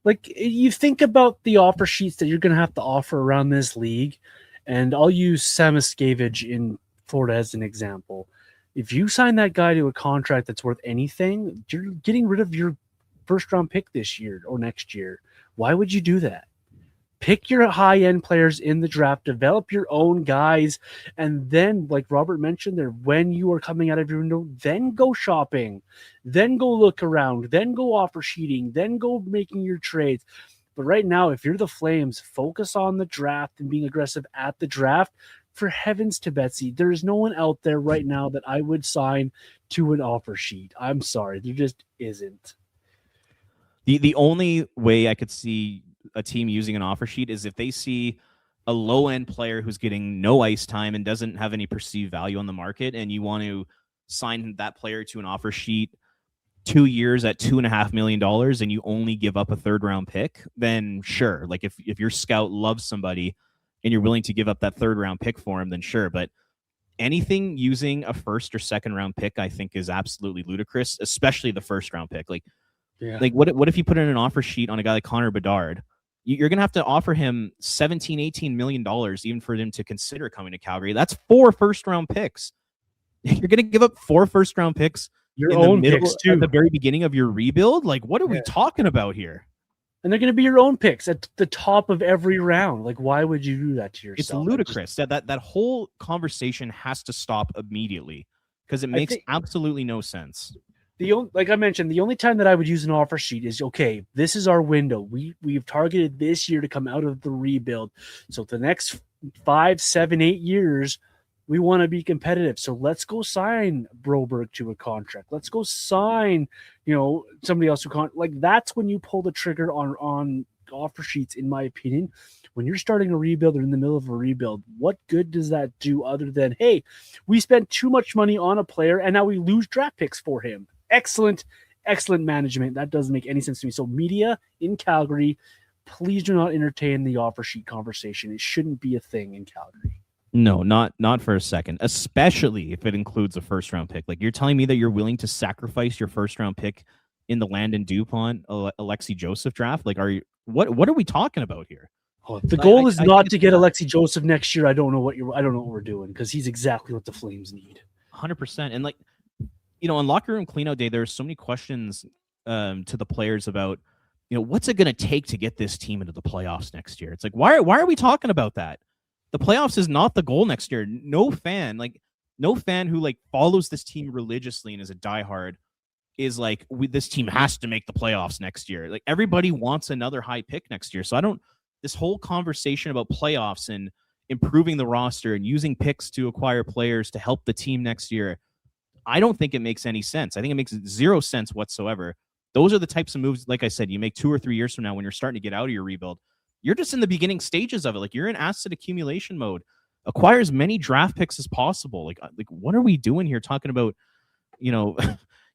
A: Like, you think about the offer sheets that you're going to have to offer around this league, and I'll use Sharangovich in Florida as an example. If you sign that guy to a contract that's worth anything, you're getting rid of your first-round pick this year or next year. Why would you do that? Pick your high-end players in the draft, develop your own guys, and then, like Robert mentioned there, when you are coming out of your window, then go shopping, then go look around, then go offer sheeting, then go making your trades. But right now, if you're the Flames, focus on the draft and being aggressive at the draft. For heavens to Betsy, there is no one out there right now that I would sign to an offer sheet. I'm sorry, there just isn't.
B: The only way I could see a team using an offer sheet is if they see a low end player who's getting no ice time and doesn't have any perceived value on the market, and you want to sign that player to an offer sheet 2 years at $2.5 million and you only give up a third round pick, then sure. Like if your scout loves somebody and you're willing to give up that third round pick for him, then sure. But anything using a first or second round pick, I think is absolutely ludicrous, especially the first round pick. Like what if you put in an offer sheet on a guy like Connor Bedard? You're going to have to offer him $17-18 million even for him to consider coming to Calgary. That's 4 first-round picks. You're going to give up 4 first-round picks
A: your own picks too
B: at the very beginning of your rebuild? Like, what are we talking about here?
A: And they're going to be your own picks at the top of every round. Like, why would you do that to yourself?
B: It's ludicrous. That whole conversation has to stop immediately because it makes absolutely no sense.
A: Like I mentioned, the only time that I would use an offer sheet is, okay, this is our window. We've targeted this year to come out of the rebuild. So the next 5, 7, 8 years, we want to be competitive. So let's go sign Broberg to a contract. Let's go sign, somebody else like that's when you pull the trigger on offer sheets, in my opinion. When you're starting a rebuild or in the middle of a rebuild, what good does that do other than, hey, we spent too much money on a player and now we lose draft picks for him? Excellent management. That doesn't make any sense to me. So media in Calgary, please do not entertain the offer sheet conversation. It shouldn't be a thing in Calgary.
B: No, not for a second, especially if it includes a first round pick. Like, you're telling me that you're willing to sacrifice your first round pick in the Landon Dupont, Alexei Joseph draft? Like, what are we talking about here?
A: Oh, the goal is not to get Alexei Joseph next year. I don't know what we're doing, because he's exactly what the Flames need.
B: 100%. And like, on locker room cleanout day, there's so many questions to the players about, what's it going to take to get this team into the playoffs next year? It's like, why are we talking about that? The playoffs is not the goal next year. No fan who like follows this team religiously and is a diehard is like, this team has to make the playoffs next year. Like, everybody wants another high pick next year. So this whole conversation about playoffs and improving the roster and using picks to acquire players to help the team next year, I don't think it makes any sense. I think it makes 0 sense whatsoever. Those are the types of moves, like I said, you make 2 or 3 years from now when you're starting to get out of your rebuild. You're just in the beginning stages of it. Like, you're in asset accumulation mode. Acquire as many draft picks as possible. Like what are we doing here talking about,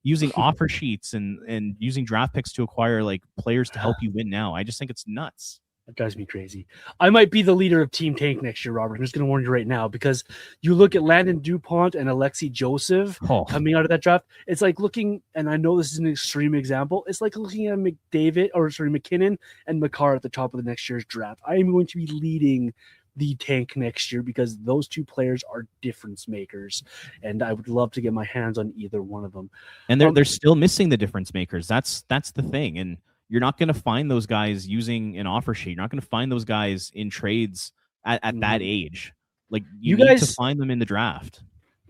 B: using offer sheets and using draft picks to acquire like players to help you win now? I just think it's nuts.
A: That drives me crazy. I might be the leader of Team Tank next year, Robert. I'm just going to warn you right now, because you look at Landon Dupont and Alexei Joseph coming out of that draft. It's like looking, and I know this is an extreme example, it's like looking at McKinnon and Makar at the top of the next year's draft. I am going to be leading the tank next year because those 2 players are difference makers, and I would love to get my hands on either one of them.
B: And they're still missing the difference makers. That's the thing. And you're not going to find those guys using an offer sheet. You're not going to find those guys in trades at that age. Like, you need to find them in the draft.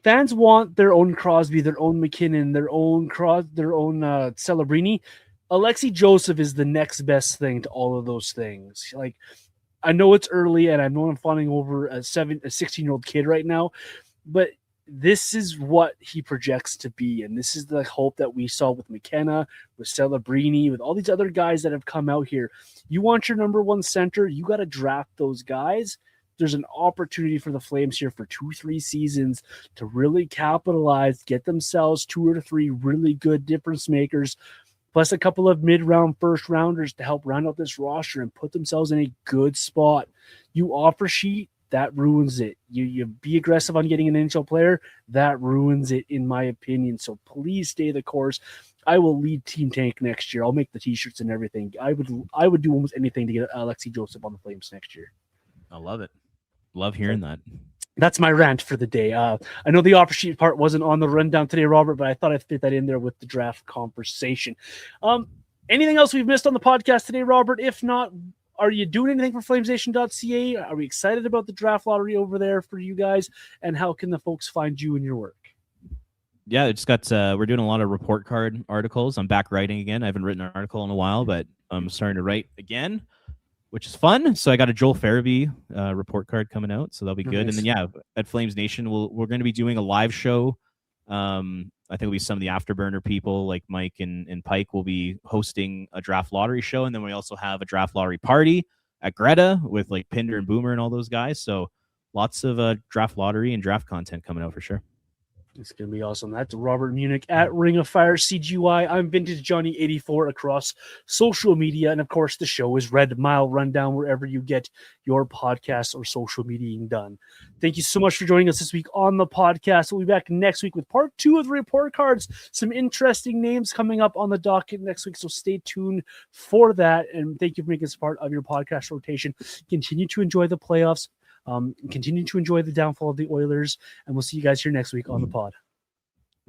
A: Fans want their own Crosby, their own McKinnon, their own Celebrini. Alexei Joseph is the next best thing to all of those things. Like, I know it's early, and I know I'm fawning over a 16-year-old kid right now, but this is what he projects to be, and this is the hope that we saw with McKenna, with Celebrini, with all these other guys that have come out here. You want your number one center, you got to draft those guys. There's an opportunity for the Flames here for 2-3 seasons to really capitalize, get themselves 2 or 3 really good difference makers, plus a couple of mid-round first rounders to help round out this roster and put themselves in a good spot. You offer sheet, that ruins it. You be aggressive on getting an NHL player, that ruins it, in my opinion. So please stay the course. I will lead Team Tank next year. I'll make the t-shirts and everything. I would do almost anything to get Alexei Joseph on the Flames next year.
B: I love it. Love hearing that.
A: That's my rant for the day. I know the offer sheet part wasn't on the rundown today, Robert, but I thought I'd fit that in there with the draft conversation. Anything else we've missed on the podcast today, Robert? If not, are you doing anything for flamesnation.ca? Are we excited about the draft lottery over there for you guys? And how can the folks find you and your work?
B: Yeah, it's got we're doing a lot of report card articles. I'm back writing again. I haven't written an article in a while, but I'm starting to write again, which is fun. So I got a Joel Farabee report card coming out, so that'll be good.
A: Nice.
B: And then at Flames Nation, we're going to be doing a live show. I think it'll be some of the Afterburner people like Mike and Pike will be hosting a draft lottery show, and then we also have a draft lottery party at Greta with like Pinder and Boomer and all those guys. So lots of draft lottery and draft content coming out for sure.
A: It's going to be awesome. That's Robert Munich at Ring of Fire CGY. I'm Vintage Johnny 84 across social media. And of course, the show is Red Mile Rundown wherever you get your podcasts or social mediaing done. Thank you so much for joining us this week on the podcast. We'll be back next week with part 2 of the report cards. Some interesting names coming up on the docket next week. So stay tuned for that. And thank you for making us part of your podcast rotation. Continue to enjoy the playoffs. Continue to enjoy the downfall of the Oilers, and we'll see you guys here next week on the pod.